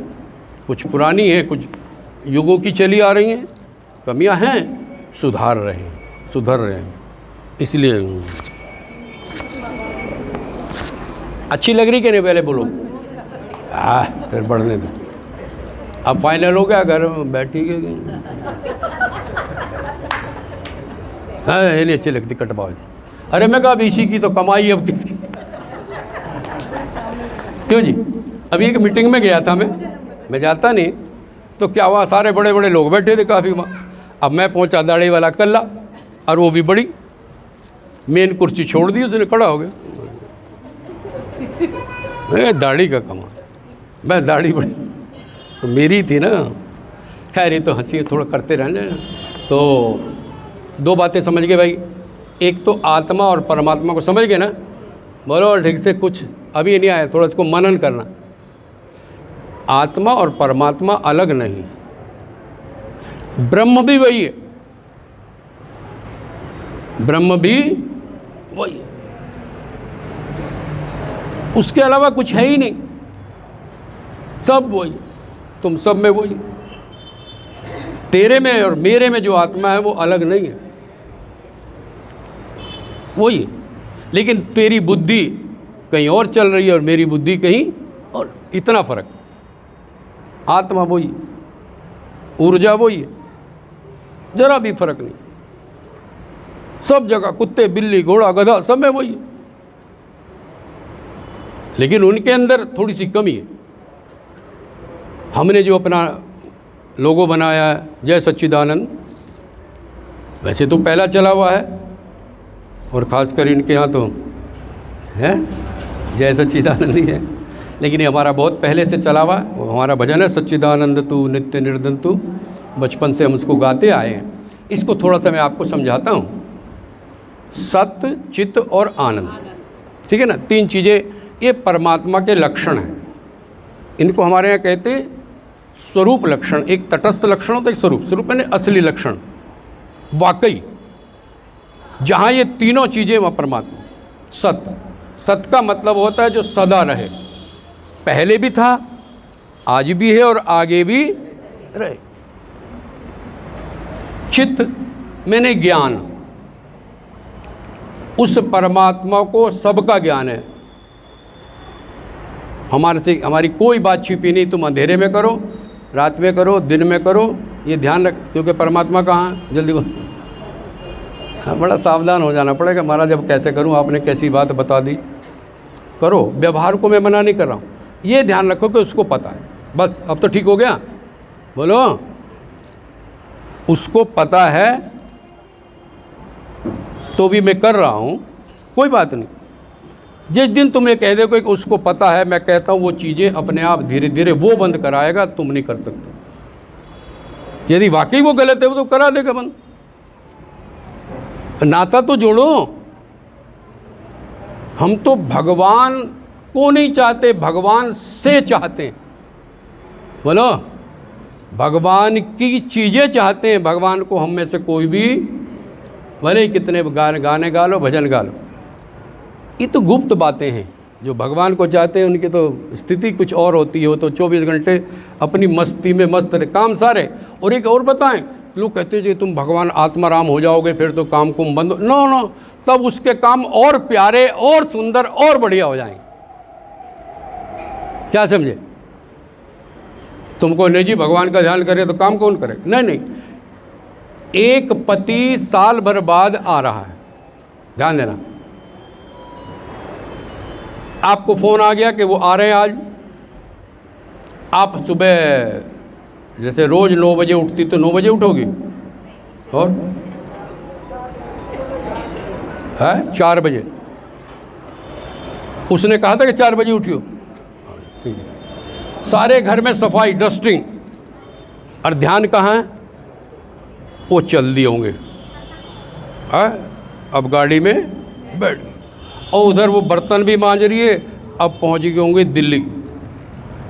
कुछ पुरानी हैं, कुछ युगों की चली आ रही हैं, कमियाँ हैं, सुधार रहे हैं। इसलिए अच्छी लग रही कि नहीं? पहले बोलो, फिर बढ़ने दो। अब फाइनल हो गया, घर में बैठी के हाँ ये नहीं अच्छी लगती, कटवाओ। अरे मैं कहा अब इसी की तो कमाई, अब किसकी? क्यों जी? अभी एक मीटिंग में गया था मैं जाता नहीं, तो क्या हुआ, सारे बड़े बड़े लोग बैठे थे काफ़ी वहाँ। अब मैं पहुँचा, दाढ़ी वाला कल्ला, और वो भी बड़ी, मेन कुर्सी छोड़ दी, उसने खड़ा हो गया। दाढ़ी का कमाल, मैं दाढ़ी बड़ी तो मेरी थी ना। खैर ये तो हंसी थोड़ा करते रहने। तो 2 बातें समझ गए भाई, एक तो आत्मा और परमात्मा को समझ गए ना? बोलो ठीक से, कुछ अभी नहीं आया, थोड़ा इसको मनन करना। आत्मा और परमात्मा अलग नहीं, ब्रह्म भी वही है, ब्रह्म भी वही है, उसके अलावा कुछ है ही नहीं, सब वही। तुम सब में वही, तेरे में और मेरे में जो आत्मा है वो अलग नहीं है, वही। लेकिन तेरी बुद्धि कहीं और चल रही है और मेरी बुद्धि कहीं और, इतना फर्क। आत्मा वही है, ऊर्जा वही है, जरा भी फर्क नहीं। सब जगह कुत्ते, बिल्ली, घोड़ा, गधा सब में वही है, लेकिन उनके अंदर थोड़ी सी कमी है। हमने जो अपना लोगो बनाया है जय सच्चिदानंद, वैसे तो पहला चला हुआ है, और ख़ासकर इनके यहाँ तो है जय सच्चिदानंद ही है, लेकिन ये हमारा बहुत पहले से चला हुआ है। वो हमारा भजन है, सच्चिदानंद तू नित्य निर्धन तू, बचपन से हम उसको गाते आए हैं। इसको थोड़ा सा मैं आपको समझाता हूँ। सत्य, चित्त और आनंद, ठीक है ना, तीन चीज़ें ये परमात्मा के लक्षण हैं। इनको हमारे यहाँ कहते हैं स्वरूप लक्षण। एक तटस्थ लक्षण होता है, एक स्वरूप। स्वरूप यानी असली लक्षण, वाकई जहाँ ये तीनों चीज़ें वहाँ परमात्मा। सत्य, सत्य का मतलब होता है जो सदा रहे, पहले भी था, आज भी है और आगे भी रहे। चित्त मैंने ज्ञान, उस परमात्मा को सबका ज्ञान है, हमारे से हमारी कोई बात छिपी नहीं। तुम अंधेरे में करो, रात में करो, दिन में करो, ये ध्यान रख, क्योंकि परमात्मा कहाँ है, जल्दी बोलो। हाँ, बड़ा सावधान हो जाना पड़ेगा। महाराज अब कैसे करूँ, आपने कैसी बात बता दी। करो, व्यवहार को मैं मना नहीं कर रहा हूँ, ये ध्यान रखो कि उसको पता है। बस अब तो ठीक हो गया, बोलो। उसको पता है तो भी मैं कर रहा हूँ, कोई बात नहीं। जिस दिन तुम्हें कह दे कोई उसको पता है, मैं कहता हूँ वो चीज़ें अपने आप धीरे धीरे वो बंद कराएगा, तुम नहीं कर सकते। यदि वाकई वो गलत है वो तो करा देगा बंद। नाता तो जोड़ो। हम तो भगवान को नहीं चाहते, भगवान से चाहते हैं। बोलो, भगवान की चीज़ें चाहते हैं। भगवान को हम में से कोई भी, भले ही कितने गाने गा लो, भजन गा लो, ये तो गुप्त बातें हैं। जो भगवान को चाहते हैं उनकी तो स्थिति कुछ और होती है। वो तो 24 घंटे अपनी मस्ती में मस्त रहे, काम सारे। और एक और बताएं, लोग कहते हैं जी तुम भगवान आत्माराम हो जाओगे फिर तो काम कुम बंद। नो नो, तब उसके काम और प्यारे और सुंदर और बढ़िया हो जाएंगे। क्या समझे? तुमको नहीं जी भगवान का ध्यान करे तो काम कौन करे? नहीं नहीं, एक पति साल भर बाद आ रहा है, ध्यान देना। आपको फ़ोन आ गया कि वो आ रहे हैं आज। आप सुबह जैसे रोज़ 9 बजे उठती तो 9 बजे उठोगी, और है 4 बजे। उसने कहा था कि 4 बजे उठियो, ठीक है। सारे घर में सफाई, डस्टिंग, और ध्यान कहाँ है? वो चल दिए होंगे, अब गाड़ी में बैठ, और उधर वो बर्तन भी मांज रही है, अब पहुंच गए होंगे दिल्ली।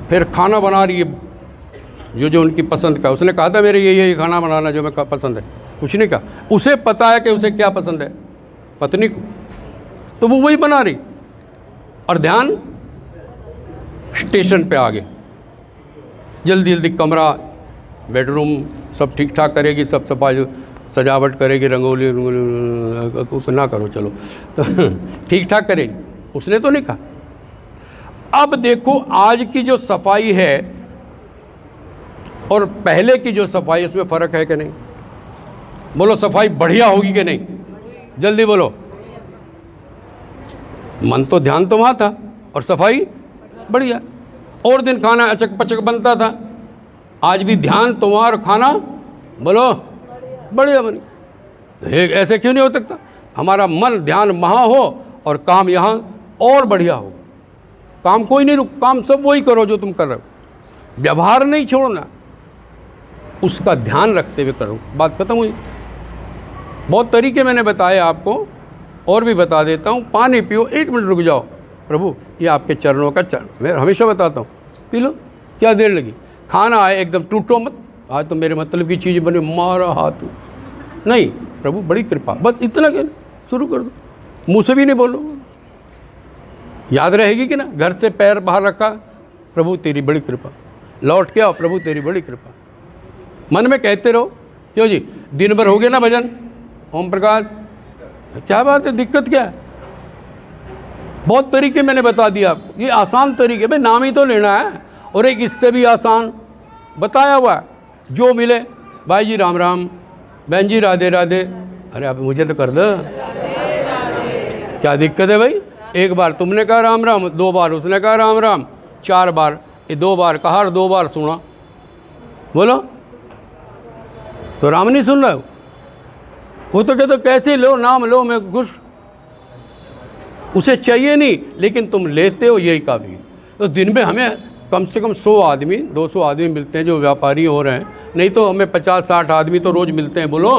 फिर खाना बना रही है जो उनकी पसंद का। उसने कहा था मेरे ये खाना बनाना जो मैं पसंद है, कुछ नहीं कहा। उसे पता है कि उसे क्या पसंद है, पत्नी को, तो वो वही बना रही। और ध्यान स्टेशन पे आ गए, जल्दी जल्दी कमरा, बेडरूम सब ठीक ठाक करेगी, सब सफाई सजावट करेगी, रंगोली ना करो चलो तो ठीक ठाक करेगी। उसने तो नहीं कहा। अब देखो आज की जो सफाई है और पहले की जो सफाई, उसमें फ़र्क है कि नहीं? बोलो, सफाई बढ़िया होगी कि नहीं? जल्दी बोलो। मन तो ध्यान तो वहाँ था और सफाई बढ़िया। और दिन खाना अचक पचक बनता था, आज भी ध्यान तो वहाँ और खाना बोलो बढ़िया बनी। ऐसे क्यों नहीं हो सकता? हमारा मन ध्यान वहाँ हो और काम यहाँ और बढ़िया हो। काम कोई नहीं रुक, काम सब वही करो जो तुम कर रहे हो। व्यवहार नहीं छोड़ना, उसका ध्यान रखते हुए करो। बात खत्म हुई। बहुत तरीके मैंने बताए आपको, और भी बता देता हूँ। पानी पियो, 1 मिनट रुक जाओ, प्रभु ये आपके चरणों का चरण, मैं हमेशा बताता हूँ, पी लो, क्या देर लगी। खाना आए एकदम टूटो मत, आज तो मेरे मतलब की चीज़ बनी, मारा हाथ नहीं, प्रभु बड़ी कृपा, बस इतना क्या, शुरू कर दो, मुँह से भी नहीं बोलो। याद रहेगी कि ना, घर से पैर बाहर रखा, प्रभु तेरी बड़ी कृपा, लौट के आओ, प्रभु तेरी बड़ी कृपा, मन में कहते रहो। क्यों जी, दिन भर हो गया ना भजन, ओम प्रकाश, क्या बात है, दिक्कत क्या है? बहुत तरीके मैंने बता दिया आपको, ये आसान तरीके, भाई नाम ही तो लेना है। और एक इससे भी आसान बताया हुआ है, जो मिले, भाई जी राम राम, बहन जी राधे राधे। अरे आप मुझे तो कर दो, क्या दिक्कत है भाई? एक बार तुमने कहा राम राम, 2 बार उसने कहा राम राम, 4 बार, ये 2 बार कहा और 2 बार सुना, बोलो तो राम नहीं सुन रहे हो? वो तो कहते कैसे लो नाम लो, मैं खुश, उसे चाहिए नहीं, लेकिन तुम लेते हो, यही काफ़ी। तो दिन में हमें कम से कम 100 आदमी 200 आदमी मिलते हैं जो व्यापारी हो रहे हैं, नहीं तो हमें 50-60 आदमी तो रोज़ मिलते हैं, बोलो।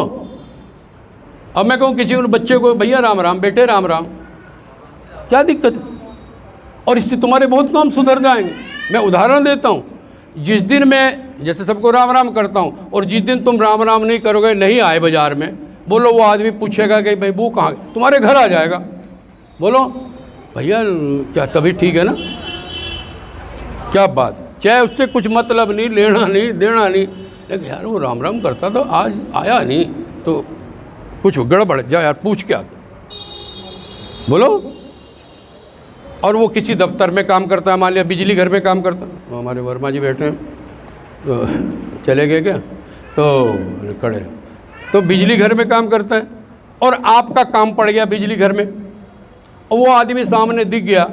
अब मैं कहूँ किसी बच्चे को भैया राम राम, बेटे राम राम, क्या दिक्कत है? और इससे तुम्हारे बहुत काम सुधर जाएंगे। मैं उदाहरण देता हूँ, जिस दिन मैं जैसे सबको राम राम करता हूँ, और जिस दिन तुम राम राम नहीं करोगे, नहीं आए बाज़ार में, बोलो वो आदमी पूछेगा कि भाई वो कहाँ, तुम्हारे घर आ जाएगा, बोलो भैया क्या, तभी ठीक है ना? क्या बात, चाहे उससे कुछ मतलब नहीं, लेना नहीं देना नहीं, लेकिन यार वो राम राम करता तो आज आया नहीं, तो कुछ गड़बड़ जा यार, पूछ क्या, बोलो। और वो किसी दफ्तर में काम करता है, मान लिया बिजली घर में काम करता है, हमारे वर्मा जी बैठे हैं, तो चले गए क्या, तो खड़े, तो बिजली घर में काम करता है, और आपका काम पड़ गया बिजली घर में, और वो आदमी सामने दिख गया,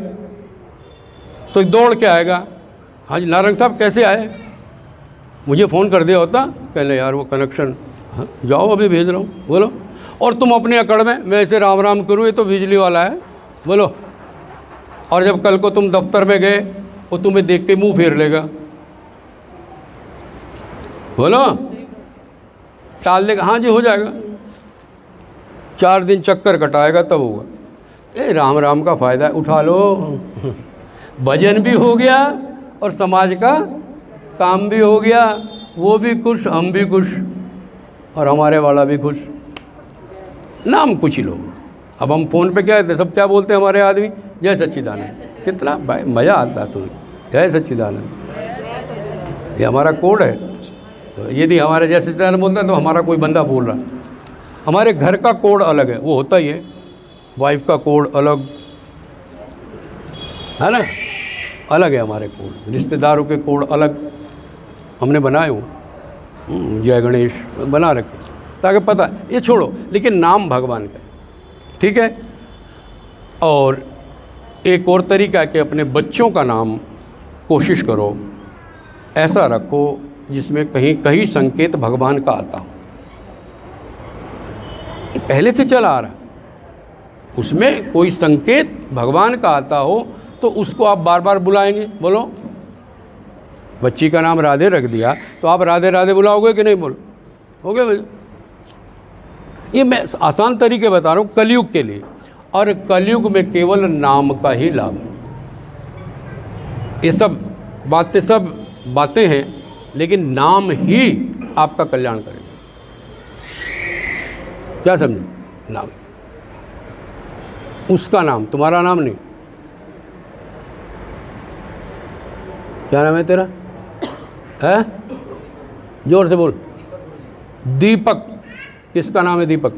तो दौड़ के आएगा, हाँ जी नारंग साहब कैसे आए, मुझे फ़ोन कर दिया होता, पहले यार वो कनेक्शन, हाँ जाओ अभी भेज रहा हूँ, बोलो। और तुम अपने अकड़ में, मैं ऐसे राम राम करूँ, ये तो बिजली वाला है, बोलो। और जब कल को तुम दफ्तर में गए, वो तुम्हें देख के मुंह फेर लेगा, बोलो, टाल देगा, हाँ जी हो जाएगा, 4 दिन चक्कर कटाएगा तब होगा। ये राम राम का फ़ायदा है, उठा लो, भजन भी हो गया और समाज का काम भी हो गया, वो भी खुश, हम भी खुश, और हमारे वाला भी खुश। नाम कुछ ही लो। अब हम फ़ोन पे क्या कहते, सब क्या बोलते हैं हमारे आदमी, जय सच्चिदानंद, कितना भाई मज़ा आता है सुन, जय सच्चिदानंद, ये हमारा कोड है। तो यदि हमारे जय सच्चिदानंद बोलते हैं तो हमारा कोई बंदा बोल रहा है, हमारे घर का कोड अलग है, वो होता ही है, वाइफ का कोड अलग है ना, अलग है हमारे कोड, रिश्तेदारों के कोड अलग हमने बनाए हो, जय गणेश बना रखे, ताकि पता, ये छोड़ो, लेकिन नाम भगवान का, ठीक है। और एक और तरीका है कि अपने बच्चों का नाम कोशिश करो ऐसा रखो जिसमें कहीं कहीं संकेत भगवान का आता हो, पहले से चला आ रहा, उसमें कोई संकेत भगवान का आता हो तो उसको आप बार बार बुलाएंगे, बोलो। बच्ची का नाम राधे रख दिया तो आप राधे राधे बुलाओगे कि नहीं बोलोगे भाई? ये मैं आसान तरीके बता रहा हूँ कलयुग के लिए, और कलयुग में केवल नाम का ही लाभ है। ये सब बातें हैं, लेकिन नाम ही आपका कल्याण करेगा। क्या समझे? नाम, उसका नाम, तुम्हारा नाम नहीं। क्या नाम है तेरा? है? जोर से बोल। दीपक। किसका नाम है दीपक?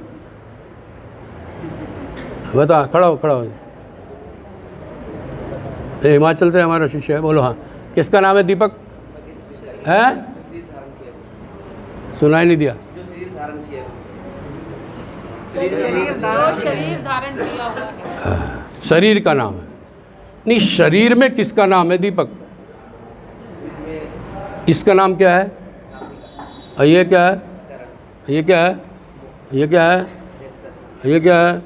बता, खड़ा हो। ये हिमाचल से हमारा शिष्य है, बोलो। हाँ, किसका नाम है दीपक? है? सुनाई नहीं दिया। जो शरीर धारण किया, शरीर धारण किया हुआ है, शरीर का नाम है। नहीं, शरीर में किसका नाम है दीपक? इसका नाम क्या है? और ये क्या है? ये क्या है? ये क्या है? ये क्या है?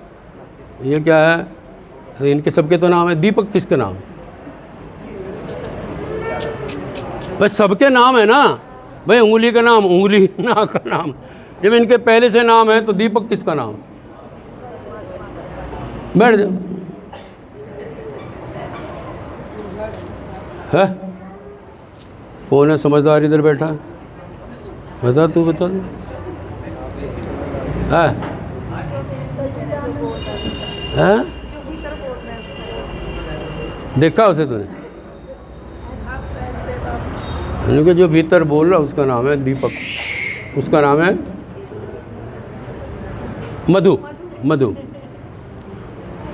ये क्या है? तो इनके सबके तो नाम है। दीपक किसका नाम? भाई सबके नाम है ना भाई। उंगली का नाम उंगली, नाक का नाम। जब इनके पहले से नाम है तो दीपक किसका नाम? बैठ जाओ। है कौन है समझदार इधर बैठा? बता, तू बता। है? है? देखा उसे तूने? उनके जो भीतर बोल रहा उसका नाम है दीपक। उसका नाम है मधु।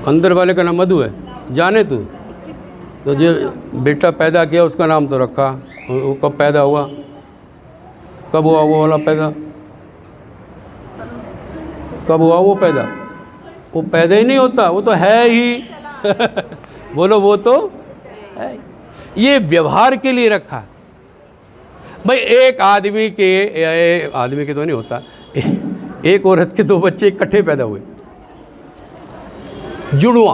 अंदर वाले का नाम मधु है। जाने तू तो जो बेटा पैदा किया उसका नाम तो रखा, वो कब पैदा हुआ, कब हुआ वो वाला पैदा, कब हुआ वो पैदा? वो पैदा ही नहीं होता, वो तो है ही बोलो वो तो है। ये व्यवहार के लिए रखा भाई। एक आदमी के तो नहीं होता, एक औरत के 2 बच्चे इकट्ठे पैदा हुए, जुड़वा,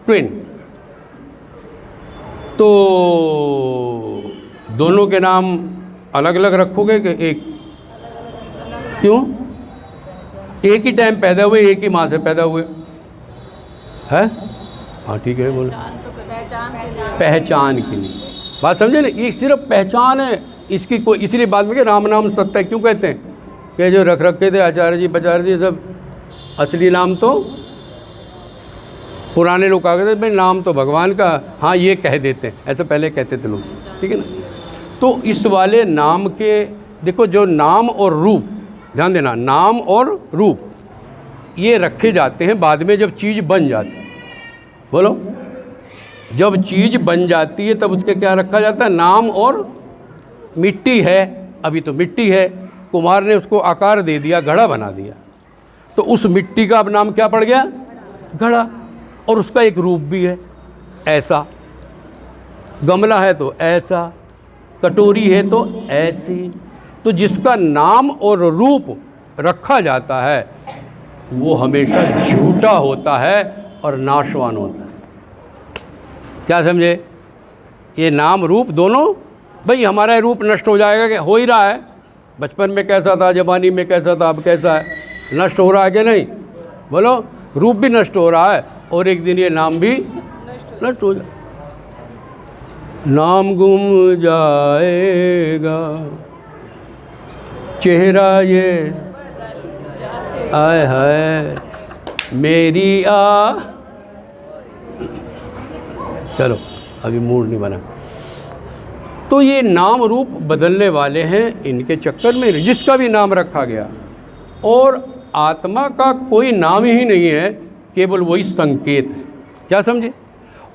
ट्विन, तो दोनों के नाम अलग अलग रखोगे कि एक? क्यों? एक ही टाइम पैदा हुए, एक ही माँ से पैदा हुए है। हाँ ठीक है, बोलो। पहचान के लिए बात समझे ना, ये सिर्फ पहचान है इसकी। कोई इसलिए बाद में कि राम नाम सत्य है क्यों कहते हैं कि जो रख रखे थे आचार्य जी बचार्य जी सब, असली नाम तो पुराने लोग कहा करते भाई नाम तो भगवान का, हाँ ये कह देते हैं, ऐसा पहले कहते थे लोग, ठीक है ना। तो इस वाले नाम के देखो, जो नाम और रूप, ध्यान देना, नाम और रूप ये रखे जाते हैं बाद में जब चीज़ बन जाती है। बोलो, जब चीज़ बन जाती है तब उसके क्या रखा जाता है? नाम और मिट्टी है, अभी तो मिट्टी है, कुम्हार ने उसको आकार दे दिया, घड़ा बना दिया, तो उस मिट्टी का अब नाम क्या पड़ गया? घड़ा। और उसका एक रूप भी है, ऐसा, गमला है तो ऐसा, कटोरी है तो ऐसी। तो जिसका नाम और रूप रखा जाता है वो हमेशा झूठा होता है और नाशवान होता है। क्या समझे? ये नाम रूप दोनों, भाई हमारा रूप नष्ट हो जाएगा, कि हो ही रहा है। बचपन में कैसा था, जवानी में कैसा था, अब कैसा है? नष्ट हो रहा है कि नहीं? बोलो, रूप भी नष्ट हो रहा है और एक दिन ये नाम भी नष्ट हो जाए। नाम गुम जाएगा, चेहरा ये आए हाय मेरी चलो अभी मूड नहीं बना। तो ये नाम रूप बदलने वाले हैं, इनके चक्कर में जिसका भी नाम रखा गया। और आत्मा का कोई नाम ही नहीं है, केवल वही संकेत है। क्या समझे?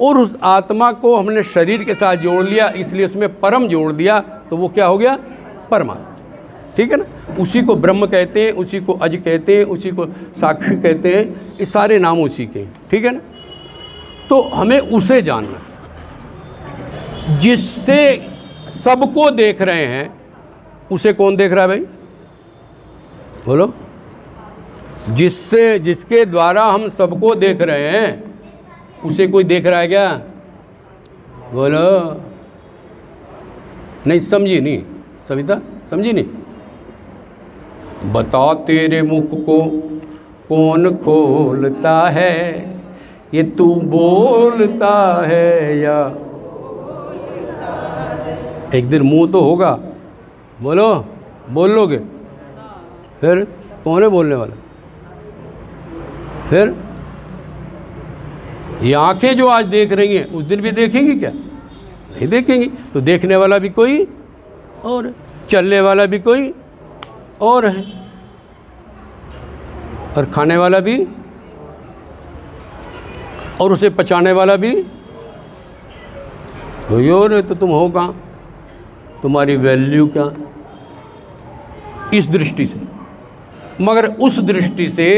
और उस आत्मा को हमने शरीर के साथ जोड़ लिया, इसलिए उसमें परम जोड़ दिया, तो वो क्या हो गया? परमात्मा। ठीक है ना। उसी को ब्रह्म कहते हैं, उसी को अज कहते हैं, उसी को साक्षी कहते हैं, ये सारे नाम उसी के हैं। ठीक है ना। तो हमें उसे जानना जिससे सबको देख रहे हैं। उसे कौन देख रहा है भाई? बोलो। जिसके द्वारा हम सबको देख रहे हैं उसे कोई देख रहा है क्या? बोलो। नहीं समझी नहीं सविता, समझी नहीं? बता तेरे मुख को कौन खोलता है, ये तू बोलता है या? एक दिन मुंह तो होगा, बोलो, बोल लोगे? फिर कौन है बोलने वाला? फिर ये आंखें जो आज देख रही हैं उस दिन भी देखेंगी क्या? नहीं देखेंगी। तो देखने वाला भी कोई और, चलने वाला भी कोई और है, और खाने वाला भी, और उसे पचाने वाला भी कोई और है। तो तुम हो कहाँ? तुम्हारी वैल्यू क्या? इस दृष्टि से। मगर उस दृष्टि से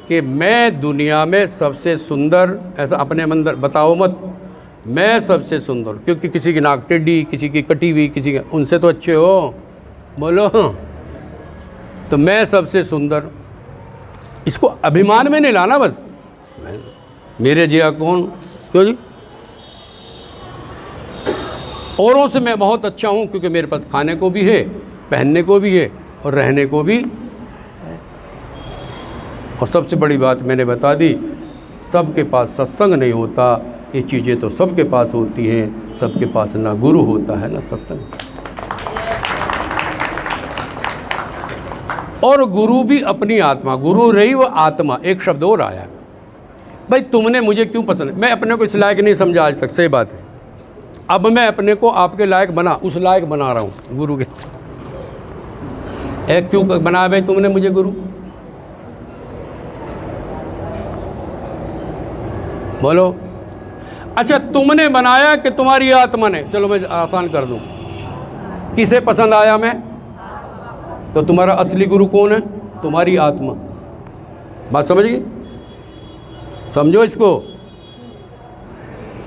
कि मैं दुनिया में सबसे सुंदर, ऐसा अपने अंदर बताओ मत, मैं सबसे सुंदर, क्योंकि किसी की नाक टेढ़ी, किसी की कटी हुई, किसी के, उनसे तो अच्छे हो, बोलो। तो मैं सबसे सुंदर, इसको अभिमान में नहीं लाना बस, मेरे जिया कौन, क्यों जी? औरों से मैं बहुत अच्छा हूँ क्योंकि मेरे पास खाने को भी है, पहनने को भी है और रहने को भी। और सबसे बड़ी बात मैंने बता दी, सबके पास सत्संग नहीं होता। ये चीज़ें तो सबके पास होती हैं, सबके पास ना गुरु होता है ना सत्संग। और गुरु भी अपनी आत्मा, गुरु रही वो आत्मा। एक शब्द और आया भाई, तुमने मुझे क्यों पसंद, मैं अपने को इस लायक नहीं समझा आज तक, सही बात है। अब मैं अपने को आपके लायक बना, उस लायक बना रहा हूँ गुरु के। एक क्यों बनाया भाई तुमने मुझे गुरु? बोलो। अच्छा, तुमने बनाया कि तुम्हारी आत्मा ने? चलो मैं आसान कर दूं, किसे पसंद आया मैं? तो तुम्हारा असली गुरु कौन है? तुम्हारी आत्मा। बात समझ गई? समझो इसको,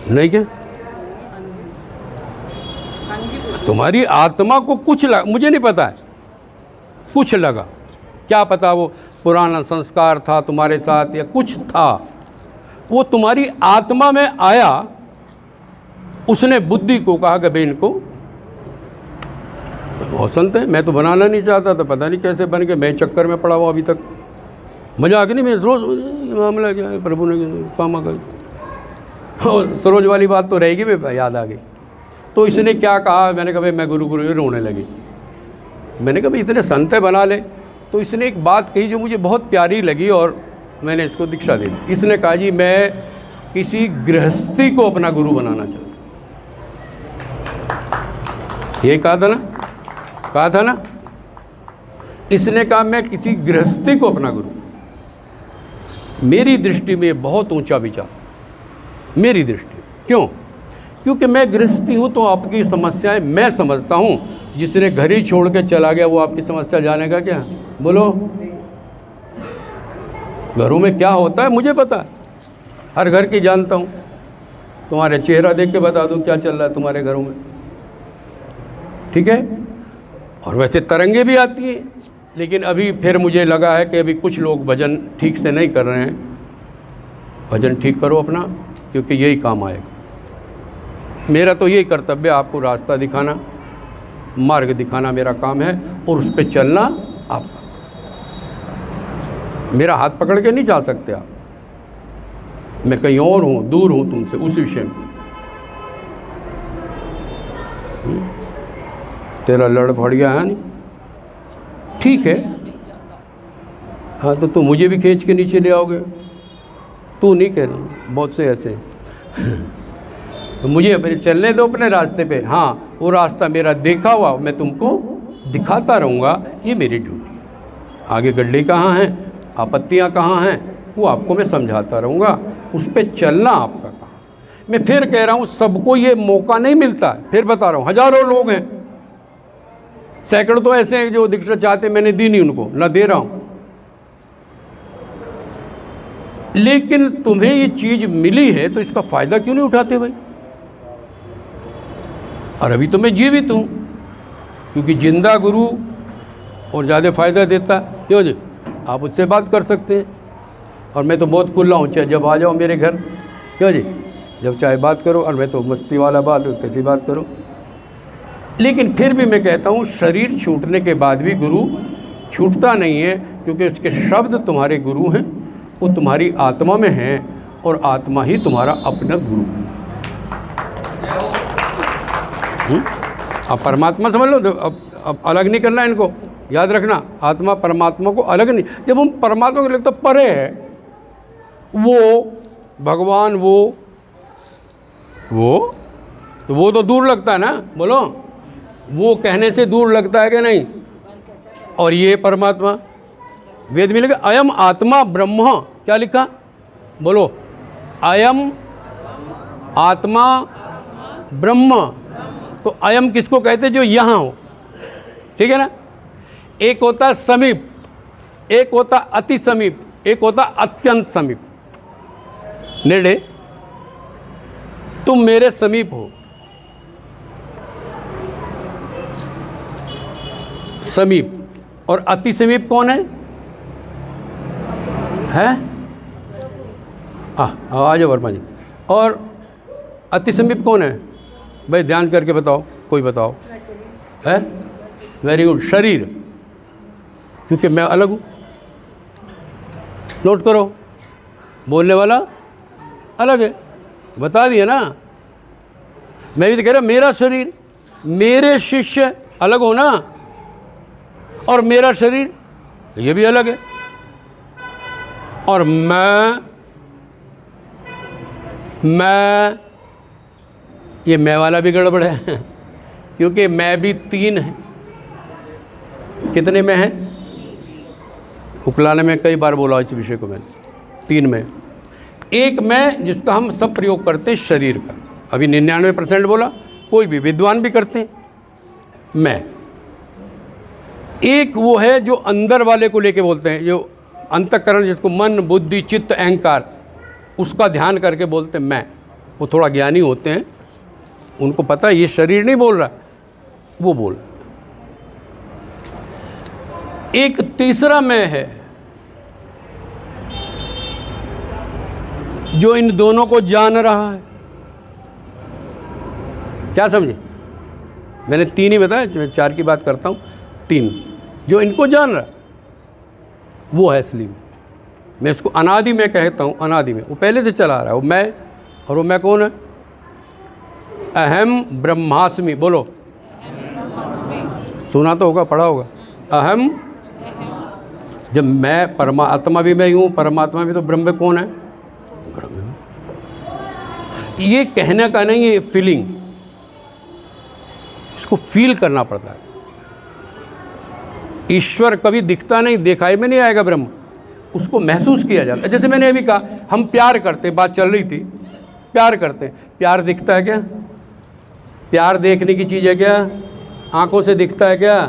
नहीं क्या? तुम्हारी आत्मा को कुछ लगा, मुझे नहीं पता है, कुछ लगा, क्या पता वो पुराना संस्कार था तुम्हारे साथ या कुछ था, वो तुम्हारी आत्मा में आया, उसने बुद्धि को कहा कि भाई इनको बहुत संत है, मैं तो बनाना नहीं चाहता था, पता नहीं कैसे बन के, मैं चक्कर में पड़ा हुआ अभी तक। मजाक नहीं, मैं रोज़ मामला क्या है, प्रभु ने काम आ गई। सरोज वाली बात तो रहेगी, मैं याद आ गई। तो इसने क्या कहा, मैंने कहा भाई मैं गुरु गुरु, रोने लगी। मैंने कहा भाई इतने संत बना ले। तो इसने एक बात कही जो मुझे बहुत प्यारी लगी और मैंने इसको दीक्षा दे दी। इसने कहा जी मैं किसी गृहस्थी को अपना गुरु बनाना चाहता। ये कहा था ना, इसने कहा मैं किसी गृहस्थी को अपना गुरु। मेरी दृष्टि में बहुत ऊंचा विचार, मेरी दृष्टि। क्यों? क्योंकि मैं गृहस्थी हूँ तो आपकी समस्याएं मैं समझता हूँ। जिसने घर ही छोड़ के चला गया वो आपकी समस्या जानेगा क्या? बोलो, घरों में क्या होता है मुझे पता है, हर घर की जानता हूँ। तुम्हारे चेहरा देख के बता दूँ क्या चल रहा है तुम्हारे घरों में, ठीक है? और वैसे तरंगे भी आती हैं, लेकिन अभी फिर मुझे लगा है कि अभी कुछ लोग भजन ठीक से नहीं कर रहे हैं। भजन ठीक करो अपना, क्योंकि यही काम आएगा। मेरा तो यही कर्तव्य, आपको रास्ता दिखाना, मार्ग दिखाना मेरा काम है, और उस पर चलना आपका। मेरा हाथ पकड़ के नहीं जा सकते आप, मैं कहीं और हूँ, दूर हूँ तुमसे उस विषय में। तेरा लड़ फड़ गया है नहीं, ठीक है, हाँ तो तुम मुझे भी खींच के नीचे ले आओगे। तू नहीं कह रही, बहुत से ऐसे तो मुझे अपने चलने दो अपने रास्ते पे। हाँ, वो रास्ता मेरा देखा हुआ मैं तुमको दिखाता रहूँगा, ये मेरी ड्यूटी है। आगे गड्ढे कहाँ हैं, आपत्तियाँ कहाँ हैं, वो आपको मैं समझाता रहूँगा, उस पर चलना आपका काम। मैं फिर कह रहा हूँ, सबको ये मौका नहीं मिलता। फिर बता रहा हूँ, हज़ारों लोग हैं, सैकड़ों तो ऐसे हैं जो दीक्षा चाहते, मैंने दी नहीं उनको, ना दे रहा हूँ। लेकिन तुम्हें ये चीज़ मिली है तो इसका फ़ायदा क्यों नहीं उठाते भाई? और अभी तो मैं जीवित हूँ, क्योंकि जिंदा गुरु और ज़्यादा फ़ायदा देता। क्यों जी? आप उससे बात कर सकते हैं, और मैं तो बहुत खुला हूँ, चाहे जब आ जाओ मेरे घर, क्यों जी, जब चाहे बात करो। और मैं तो मस्ती वाला बात, कैसी बात करो। लेकिन फिर भी मैं कहता हूँ, शरीर छूटने के बाद भी गुरु छूटता नहीं है, क्योंकि उसके शब्द तुम्हारे गुरु हैं, वो तुम्हारी आत्मा में हैं, और आत्मा ही तुम्हारा अपना गुरु है। अब परमात्मा समझ लो, अब अलग नहीं करना इनको, याद रखना, आत्मा परमात्मा को अलग नहीं। जब हम परमात्मा को लगता परे है, वो भगवान, वो तो दूर लगता है ना, बोलो, वो कहने से दूर लगता है कि नहीं? और ये परमात्मा, वेद में लिखा अयम आत्मा ब्रह्म, क्या लिखा? बोलो, अयम आत्मा ब्रह्म। तो अयम किसको कहते? जो यहाँ हो, ठीक है ना? एक होता समीप, एक होता अति समीप, एक होता अत्यंत समीप। नेड़े, तुम मेरे समीप हो, समीप। और अति समीप कौन है? आ जाओ वर्मा जी। और अति समीप कौन है भाई? ध्यान करके बताओ, कोई बताओ। है? वेरी गुड, शरीर, क्योंकि मैं अलग हूँ। नोट करो, बोलने वाला अलग है, बता दिया ना। मैं भी तो कह रहा, मेरा शरीर, मेरे शिष्य अलग हो ना, और मेरा शरीर ये भी अलग है। और मैं ये मैं वाला भी गड़बड़ है, क्योंकि मैं भी 3 है। कितने में है? उपलाने में कई बार बोला इस विषय को मैंने, 3 में। एक मैं जिसका हम सब प्रयोग करते हैं शरीर का, अभी 99% बोला, कोई भी विद्वान भी करते हैं मैं। एक वो है जो अंदर वाले को लेके बोलते हैं, जो अंतःकरण, जिसको मन बुद्धि चित्त अहंकार, उसका ध्यान करके बोलते हैं मैं। वो थोड़ा ज्ञानी होते हैं, उनको पता है ये शरीर नहीं बोल रहा, वो बोल। एक तीसरा मैं है जो इन दोनों को जान रहा है। क्या समझे? मैंने 3 ही बताया, मैं 4 की बात करता हूँ। 3 जो इनको जान रहा वो है असली में। मैं इसको अनादि में कहता हूँ, अनादि में, वो पहले से चला रहा है वो मैं। और वो मैं कौन है? अहम ब्रह्मास्मि। बोलो, सुना तो होगा, पढ़ा होगा। अहम, जब मैं परमात्मा भी मैं हूँ, परमात्मा भी, तो ब्रह्म कौन है? ब्रह्म। ये कहने का नहीं, ये फीलिंग, इसको फील करना पड़ता है। ईश्वर कभी दिखता नहीं, दिखाई में नहीं आएगा ब्रह्म, उसको महसूस किया जाता है। जैसे मैंने अभी कहा, हम प्यार करते, बात चल रही थी, प्यार करते, प्यार दिखता है क्या? प्यार देखने की चीज़ है क्या? आंखों से दिखता है क्या?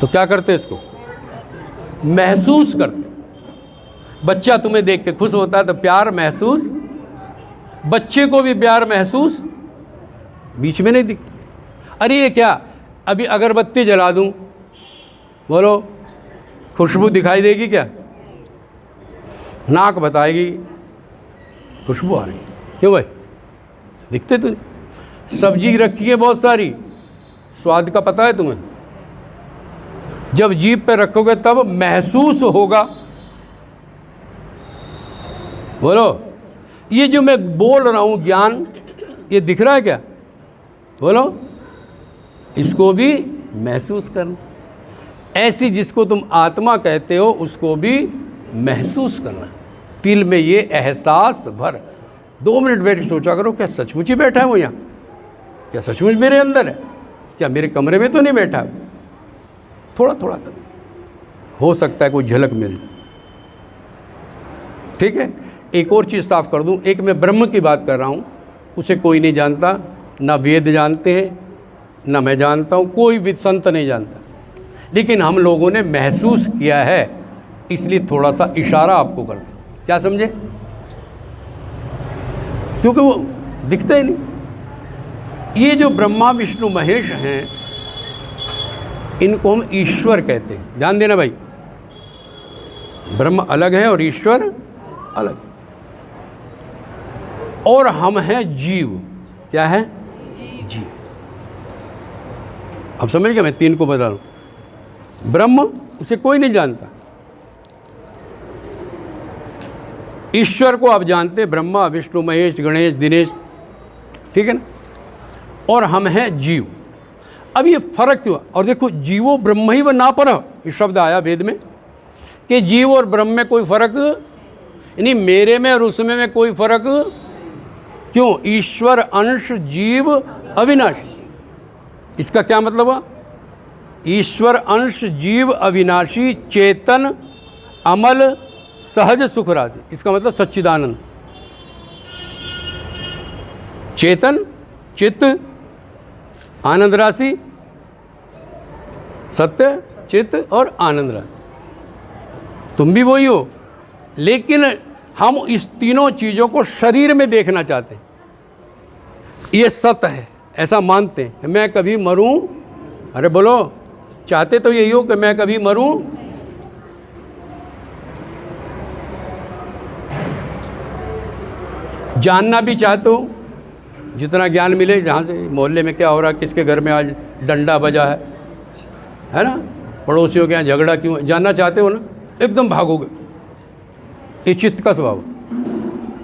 तो क्या करते इसको? महसूस करते। बच्चा तुम्हें देख के खुश होता है तो प्यार महसूस, बच्चे को भी प्यार महसूस बीच में नहीं दिखता। अरे ये क्या, अभी अगरबत्ती जला दूं, बोलो खुशबू दिखाई देगी क्या? नाक बताएगी खुशबू आ रही, क्यों भाई? दिखते तो नहीं। सब्जी रखी है बहुत सारी, स्वाद का पता है तुम्हें? जब जीभ पे रखोगे तब महसूस होगा। बोलो, ये जो मैं बोल रहा हूँ ज्ञान, ये दिख रहा है क्या? बोलो, इसको भी महसूस करना। ऐसी जिसको तुम आत्मा कहते हो उसको भी महसूस करना। दिल में ये एहसास भर। 2 मिनट बैठ के सोचा करो, क्या सचमुच ही बैठा है वो यहाँ? क्या सचमुच मेरे अंदर है? क्या मेरे कमरे में तो नहीं बैठा है? थोड़ा थोड़ा कर, हो सकता है कोई झलक मिल जाए। ठीक है, एक और चीज़ साफ कर दूं, एक मैं ब्रह्म की बात कर रहा हूँ, उसे कोई नहीं जानता, ना वेद जानते हैं, ना मैं जानता हूँ, कोई भी संत नहीं जानता, लेकिन हम लोगों ने महसूस किया है, इसलिए थोड़ा सा इशारा आपको कर दें। क्या समझे? क्योंकि वो दिखता ही नहीं। ये जो ब्रह्मा विष्णु महेश हैं, इनको हम ईश्वर कहते हैं। ध्यान देना भाई, ब्रह्म अलग है और ईश्वर अलग। और हम हैं जीव। क्या है? जीव। अब समझ गए? मैं 3 को बता रहा हूं। ब्रह्म, उसे कोई नहीं जानता। ईश्वर को आप जानते, ब्रह्मा विष्णु महेश गणेश दिनेश, ठीक है ना? और हम हैं जीव। अब ये फर्क क्यों? और देखो, जीवो ब्रह्म ही व ना पर, ये शब्द आया वेद में कि जीव और ब्रह्म में कोई फर्क, यानी मेरे में और उसमें में कोई फर्क क्यों? ईश्वर अंश जीव अविनाशी। इसका क्या मतलब हुआ? ईश्वर अंश जीव अविनाशी चेतन अमल सहज सुख राशि। इसका मतलब सच्चिदानंद। चेतन, चित्त, आनंद राशि, सत्य, चित्त और आनंद राशि। तुम भी वही हो, लेकिन हम इस तीनों चीज़ों को शरीर में देखना चाहते हैं। ये सत्य है, ऐसा मानते हैं। मैं कभी मरूं, अरे बोलो, चाहते तो यही हो कि मैं कभी मरूं। जानना भी चाहते हो, जितना ज्ञान मिले, जहाँ से मोहल्ले में क्या हो रहा है, किसके घर में आज डंडा बजा है ना, पड़ोसियों के यहाँ झगड़ा क्यों है, जानना चाहते हो ना, एकदम भागोगे। ये चित्त का स्वभाव।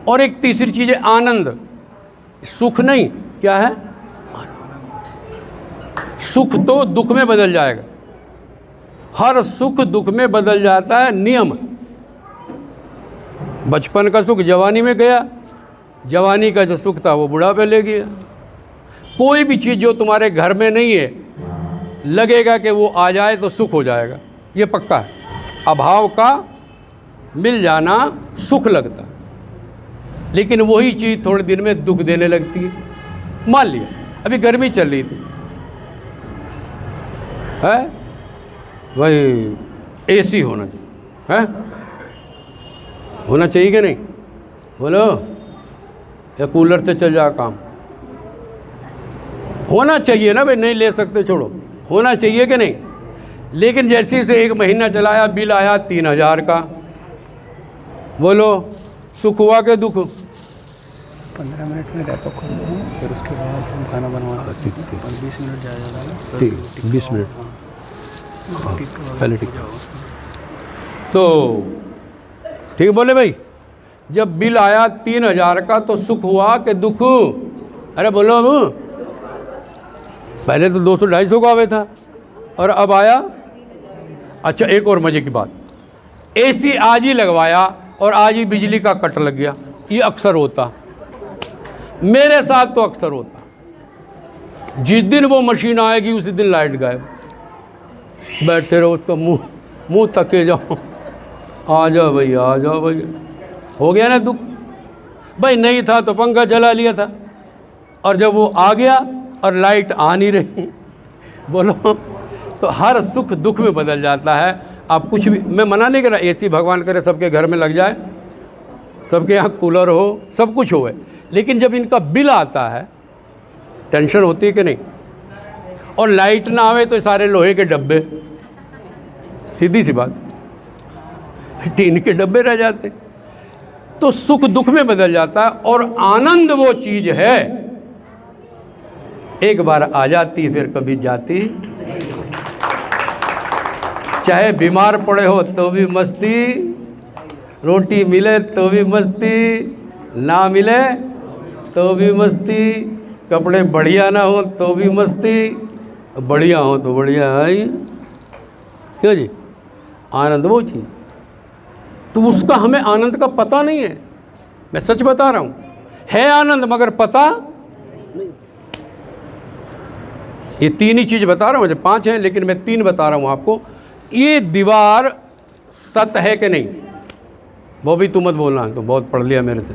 और एक तीसरी चीज़ है आनंद, सुख नहीं, क्या है? सुख तो दुख में बदल जाएगा, हर सुख दुख में बदल जाता है, नियम। बचपन का सुख जवानी में गया, जवानी का जो सुख था वो बुढ़ापे ले गया। कोई भी चीज़ जो तुम्हारे घर में नहीं है, लगेगा कि वो आ जाए तो सुख हो जाएगा, ये पक्का है। अभाव का मिल जाना सुख लगता, लेकिन वही चीज़ थोड़े दिन में दुख देने लगती है। मान लिया अभी गर्मी चल रही थी, है भाई एसी होना चाहिए, है होना चाहिए कि नहीं, बोलो, या कूलर से चल जा काम, होना चाहिए ना भाई, नहीं ले सकते छोड़ो, होना चाहिए कि नहीं। लेकिन जैसे से 1 महीना चलाया, बिल आया 3000 का, बोलो सुख हुआ के दुख? 15 मिनट में रैप अप कर दूँ, फिर उसके बाद हम खाना बनवाना, 20 मिनट ज़्यादा, ठीक 20 मिनट पहले, ठीक तो ठीक बोले भाई। जब बिल आया 3000 का तो सुख हुआ कि दुख? अरे बोलो अब, पहले तो 200-250 का आवे था और अब आया। अच्छा एक और मज़े की बात, एसी आज ही लगवाया और आज ही बिजली का कट लग गया। ये अक्सर होता, मेरे साथ तो अक्सर होता। जिस दिन वो मशीन आएगी उसी दिन लाइट गायब, बैठे रहो उसका मुंह तके जाओ, आ जाओ भैया, आ जाओ भैया, हो गया ना दुख भाई। नहीं था तो पंखा जला लिया था, और जब वो आ गया और लाइट आ नहीं रही, बोलो, तो हर सुख दुख में बदल जाता है। आप कुछ भी, मैं मना नहीं कर रहा, एसी भगवान करे सबके घर में लग जाए, सबके यहाँ कूलर हो, सब कुछ हो, लेकिन जब इनका बिल आता है टेंशन होती है कि नहीं। और लाइट ना आवे तो सारे लोहे के डब्बे, सीधी सी बात, टीन के डब्बे रह जाते। तो सुख दुख में बदल जाता है, और आनंद वो चीज़ है एक बार आ जाती फिर कभी जाती। चाहे बीमार पड़े हो तो भी मस्ती, रोटी मिले तो भी मस्ती, ना मिले तो भी मस्ती, कपड़े बढ़िया ना हो तो भी मस्ती, बढ़िया हो तो बढ़िया है ही। क्यों जी? आनंद वो चीज़, तो उसका हमें आनंद का पता नहीं है। मैं सच बता रहा हूँ, है आनंद मगर पता नहीं। ये 3 ही चीज़ बता रहा हूँ, मुझे 5 हैं लेकिन मैं 3 बता रहा हूँ आपको। ये दीवार सत्य है कि नहीं? वो भी तू मत बोलना, तो बहुत पढ़ लिया मेरे से,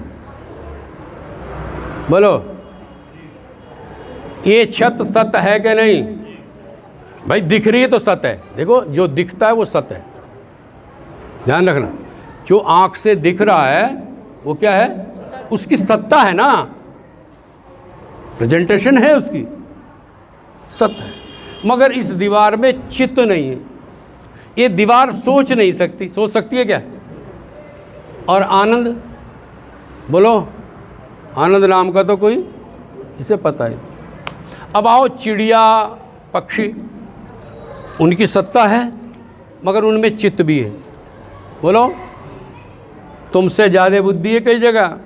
बोलो। ये छत सत्य है कि नहीं? भाई दिख रही है तो सत्य है, देखो जो दिखता है वो सत्य है, ध्यान रखना। जो आँख से दिख रहा है वो क्या है? उसकी सत्ता है ना, प्रेजेंटेशन है उसकी, सत्य है। मगर इस दीवार में चित्त नहीं है। ये दीवार सोच नहीं सकती, सोच सकती है क्या? और आनंद, बोलो, आनंद नाम का तो कोई इसे पता है। अब आओ चिड़िया पक्षी, उनकी सत्ता है मगर उनमें चित्त भी है। बोलो, तुमसे ज़्यादा बुद्धि है कई जगह।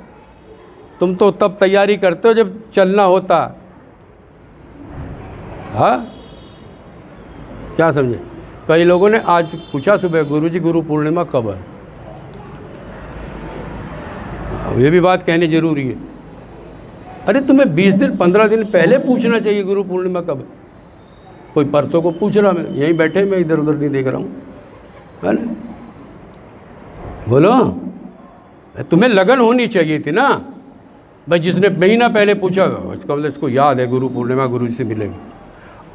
तुम तो तब तैयारी करते हो जब चलना होता। हाँ, क्या समझे? कई लोगों ने आज पूछा सुबह, गुरुजी गुरु पूर्णिमा कब है? ये भी बात कहनी जरूरी है। अरे तुम्हें 20 दिन 15 दिन पहले पूछना चाहिए गुरु पूर्णिमा कब है। कोई परसों को पूछ रहा, मैं यहीं बैठे, मैं इधर उधर नहीं देख रहा हूँ, है ना? बोलो, तुम्हें लगन होनी चाहिए थी ना भाई। जिसने महीना पहले पूछा इसका मतलब इसको याद है गुरु पूर्णिमा गुरु जी से मिलेंगे।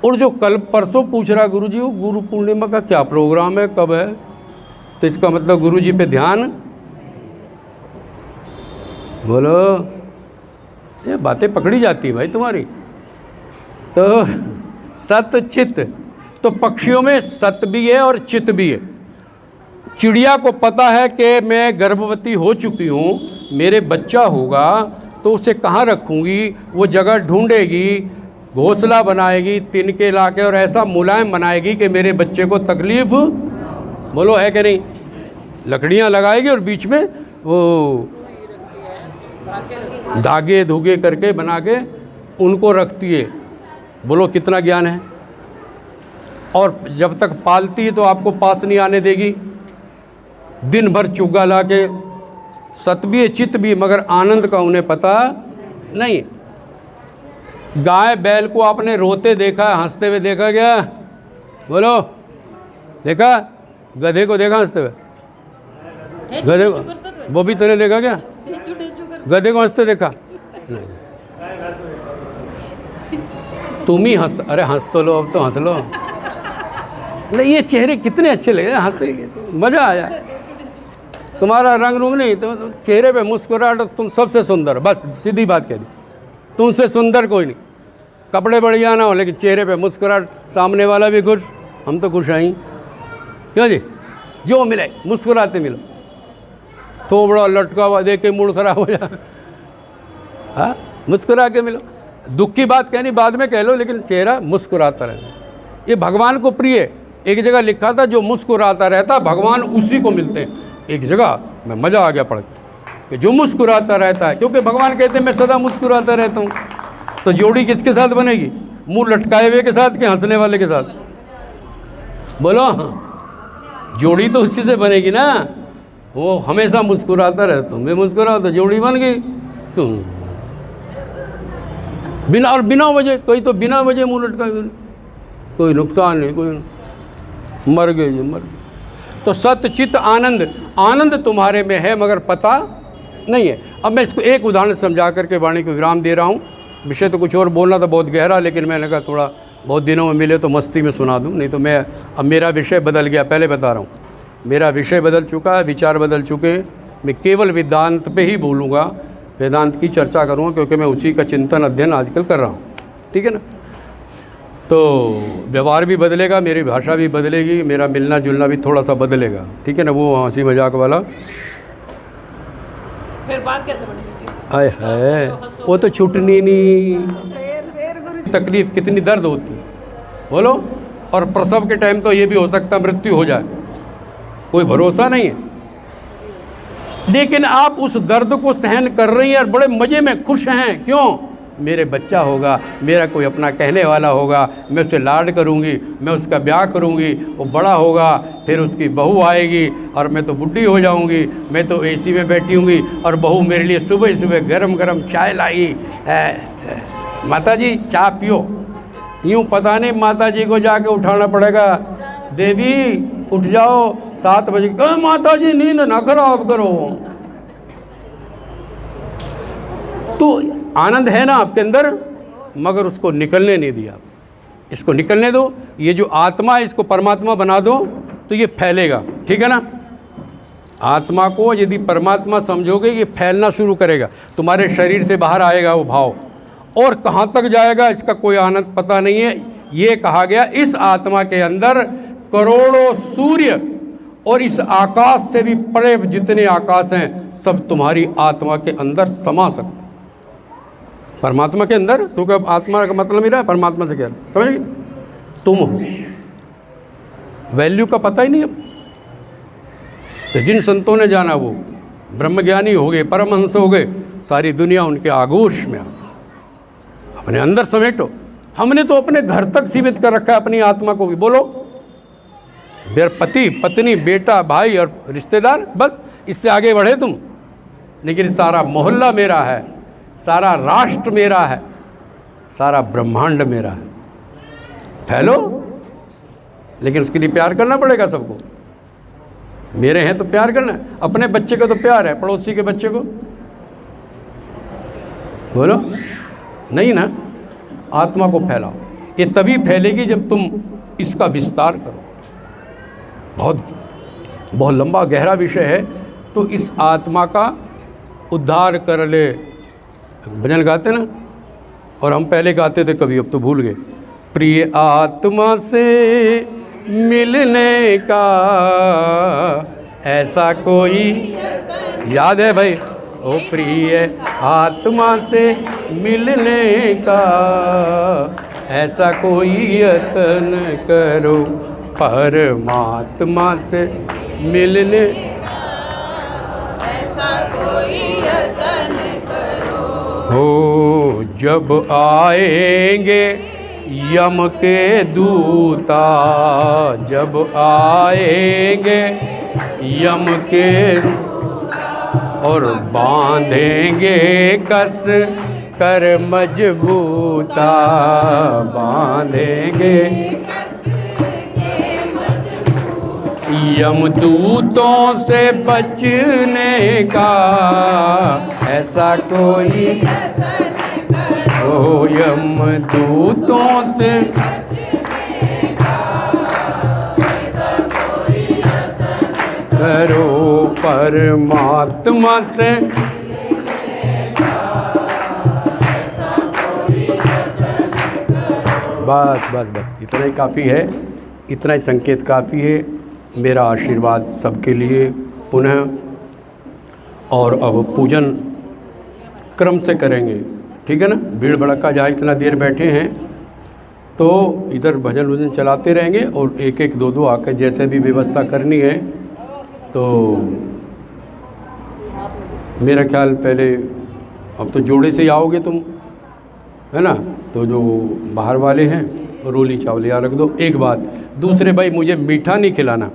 और जो कल परसों पूछ रहा गुरु जी वो गुरु पूर्णिमा का क्या प्रोग्राम है, कब है, तो इसका मतलब गुरु जी पे ध्यान। बोलो, ये बातें पकड़ी जाती है भाई तुम्हारी। तो सत्य चित्त, तो पक्षियों में सत्य भी है और चित्त भी है। चिड़िया को पता है कि मैं गर्भवती हो चुकी हूँ, मेरे बच्चा होगा तो उसे कहाँ रखूँगी, वो जगह ढूंढेगी, घोंसला बनाएगी, तिनके लाके और ऐसा मुलायम बनाएगी कि मेरे बच्चे को तकलीफ़, बोलो है कि नहीं? लकड़ियाँ लगाएगी और बीच में वो धागे धुगे करके बना के उनको रखती है। बोलो कितना ज्ञान है। और जब तक पालती है तो आपको पास नहीं आने देगी, दिन भर चुग्गा ला के, सत भी है चित्त भी, मगर आनंद का उन्हें पता नहीं। गाय बैल को आपने रोते देखा, हंसते हुए देखा क्या? बोलो, देखा? गधे को देखा हंसते हुए? गधे को, वो भी तूने देखा क्या? गधे को हंसते देखा? नहीं। तुम ही हंस, अरे हंस तो लो, अब तो हंस लो। नहीं, ये चेहरे कितने अच्छे लगे, हंसते मज़ा आया। तुम्हारा रंग रूंग नहीं, तो चेहरे पे मुस्कुराहट, तुम सबसे सुंदर, बस सीधी बात कह दी। तुमसे सुंदर कोई नहीं। कपड़े बढ़िया ना हो लेकिन चेहरे पे मुस्कुराहट, सामने वाला भी खुश, हम तो खुश आई। क्यों जी? जो मिले मुस्कुराते मिलो। थोबड़ा लटका हुआ देख के मूड खराब हो जाए, हाँ मुस्कुरा के मिलो। दुख की बात कहनी बाद में कह लो, लेकिन चेहरा मुस्कुराता रहे। ये भगवान को प्रिय। एक जगह लिखा था जो मुस्कुराता रहता भगवान उसी को मिलते हैं। एक जगह मैं मज़ा आ गया पढ़ के, जो मुस्कुराता रहता है, क्योंकि भगवान कहते हैं मैं सदा मुस्कुराता रहता हूँ। तो जोड़ी किसके साथ बनेगी? मुंह लटकाए हुए के साथ कि हंसने वाले के साथ? बोलो। हाँ, जोड़ी तो उसी से बनेगी ना। वो हमेशा मुस्कुराता रहे, तुम भी मुस्कुराओ तो जोड़ी बन गई। तुम बिना वजह, कोई तो बिना वजह मुंह लटकाए, कोई नुकसान नहीं, कोई मर गए जी, मर गए। तो सतचित आनंद तुम्हारे में है मगर पता नहीं है। अब मैं इसको एक उदाहरण समझा करके वाणी को विराम दे रहा हूँ। विषय तो कुछ और बोलना था बहुत गहरा, लेकिन मैंने कहा थोड़ा बहुत दिनों में मिले तो मस्ती में सुना दूँ, नहीं तो मैं अब मेरा विषय बदल गया। पहले बता रहा हूँ, मेरा विषय बदल चुका है, विचार बदल चुके। मैं केवल वेदांत पे ही बोलूँगा, वेदांत की चर्चा करूँगा, क्योंकि मैं उसी का चिंतन अध्ययन आजकल कर रहा हूँ। ठीक है ना? तो व्यवहार भी बदलेगा, मेरी भाषा भी बदलेगी, मेरा मिलना जुलना भी थोड़ा सा बदलेगा। ठीक है ना? वो हंसी मजाक वाला फिर बात कैसे बनेगी? आए है, वो तो छुटनी नहीं। तकलीफ कितनी दर्द होती है, बोलो। और प्रसव के टाइम तो ये भी हो सकता है मृत्यु हो जाए, कोई भरोसा नहीं है। लेकिन आप उस दर्द को सहन कर रही हैं और बड़े मज़े में खुश हैं। क्यों? मेरे बच्चा होगा, मेरा कोई अपना कहने वाला होगा, मैं उसे लाड करूँगी, मैं उसका ब्याह करूँगी, वो बड़ा होगा, फिर उसकी बहू आएगी और मैं तो बुढ़ी हो जाऊँगी, मैं तो एसी में बैठी होंगी और बहू मेरे लिए सुबह सुबह गरम गरम चाय लाई, माता जी चाय पियो। यूँ पता नहीं माता जी को जाके उठाना पड़ेगा, देवी उठ जाओ 7 बजे। माता जी नींद ना खराब करो। तो आनंद है ना आपके अंदर, मगर उसको निकलने नहीं दिया। इसको निकलने दो। ये जो आत्मा है इसको परमात्मा बना दो तो ये फैलेगा। ठीक है ना? आत्मा को यदि परमात्मा समझोगे, ये फैलना शुरू करेगा, तुम्हारे शरीर से बाहर आएगा वो भाव, और कहाँ तक जाएगा इसका कोई आनंद पता नहीं है। ये कहा गया इस आत्मा के अंदर करोड़ों सूर्य और इस आकाश से भी परे जितने आकाश हैं सब तुम्हारी आत्मा के अंदर समा सकते, परमात्मा के अंदर। क्योंकि अब आत्मा का मतलब ही रहा है परमात्मा से क्या, समझ? तुम हो, वैल्यू का पता ही नहीं। अब तो जिन संतों ने जाना वो ब्रह्मज्ञानी हो गए, परमहंस हो गए, सारी दुनिया उनके आगोश में आ गई। अपने अंदर समेटो। हमने तो अपने घर तक सीमित कर रखा है अपनी आत्मा को भी। बोलो, मेरे पति पत्नी बेटा भाई और रिश्तेदार, बस इससे आगे बढ़े तुम। लेकिन सारा मोहल्ला मेरा है, सारा राष्ट्र मेरा है, सारा ब्रह्मांड मेरा है। फैलो, लेकिन उसके लिए प्यार करना पड़ेगा सबको। मेरे हैं तो प्यार करना है, अपने बच्चे को तो प्यार है, पड़ोसी के बच्चे को बोलो नहीं ना। आत्मा को फैलाओ, ये तभी फैलेगी जब तुम इसका विस्तार करो। बहुत लंबा गहरा विषय है। तो इस आत्मा का उद्धार कर ले, भजन गाते ना, और हम पहले गाते थे कभी, अब तो भूल गए। प्रिय आत्मा से मिलने का ऐसा कोई, याद है भाई? ओ प्रिय आत्मा से मिलने का ऐसा कोई यत्न करो, परमात्मा से मिलने ऐसा कोई यत्न करो। हो जब आएंगे यम के दूता, जब आएंगे यम के और बांधेंगे कस कर मजबूता, बांधेंगे यमदूतों से बचने का ऐसा कोई ओ यमदूतों से करो परमात्मा से बस बस बस इतना ही काफ़ी है, इतना ही संकेत काफ़ी है। मेरा आशीर्वाद सबके लिए पुनः। और अब पूजन क्रम से करेंगे, ठीक है ना। भीड़ भड़का जहाँ इतना देर बैठे हैं तो इधर भजन वजन चलाते रहेंगे और एक एक दो दो आकर जैसे भी व्यवस्था करनी है। तो मेरा ख्याल पहले अब तो जोड़े से ही आओगे तुम, है ना। तो जो बाहर वाले हैं रोली चावल यहाँ रख दो। एक बात दूसरे भाई, मुझे मीठा नहीं खिलाना।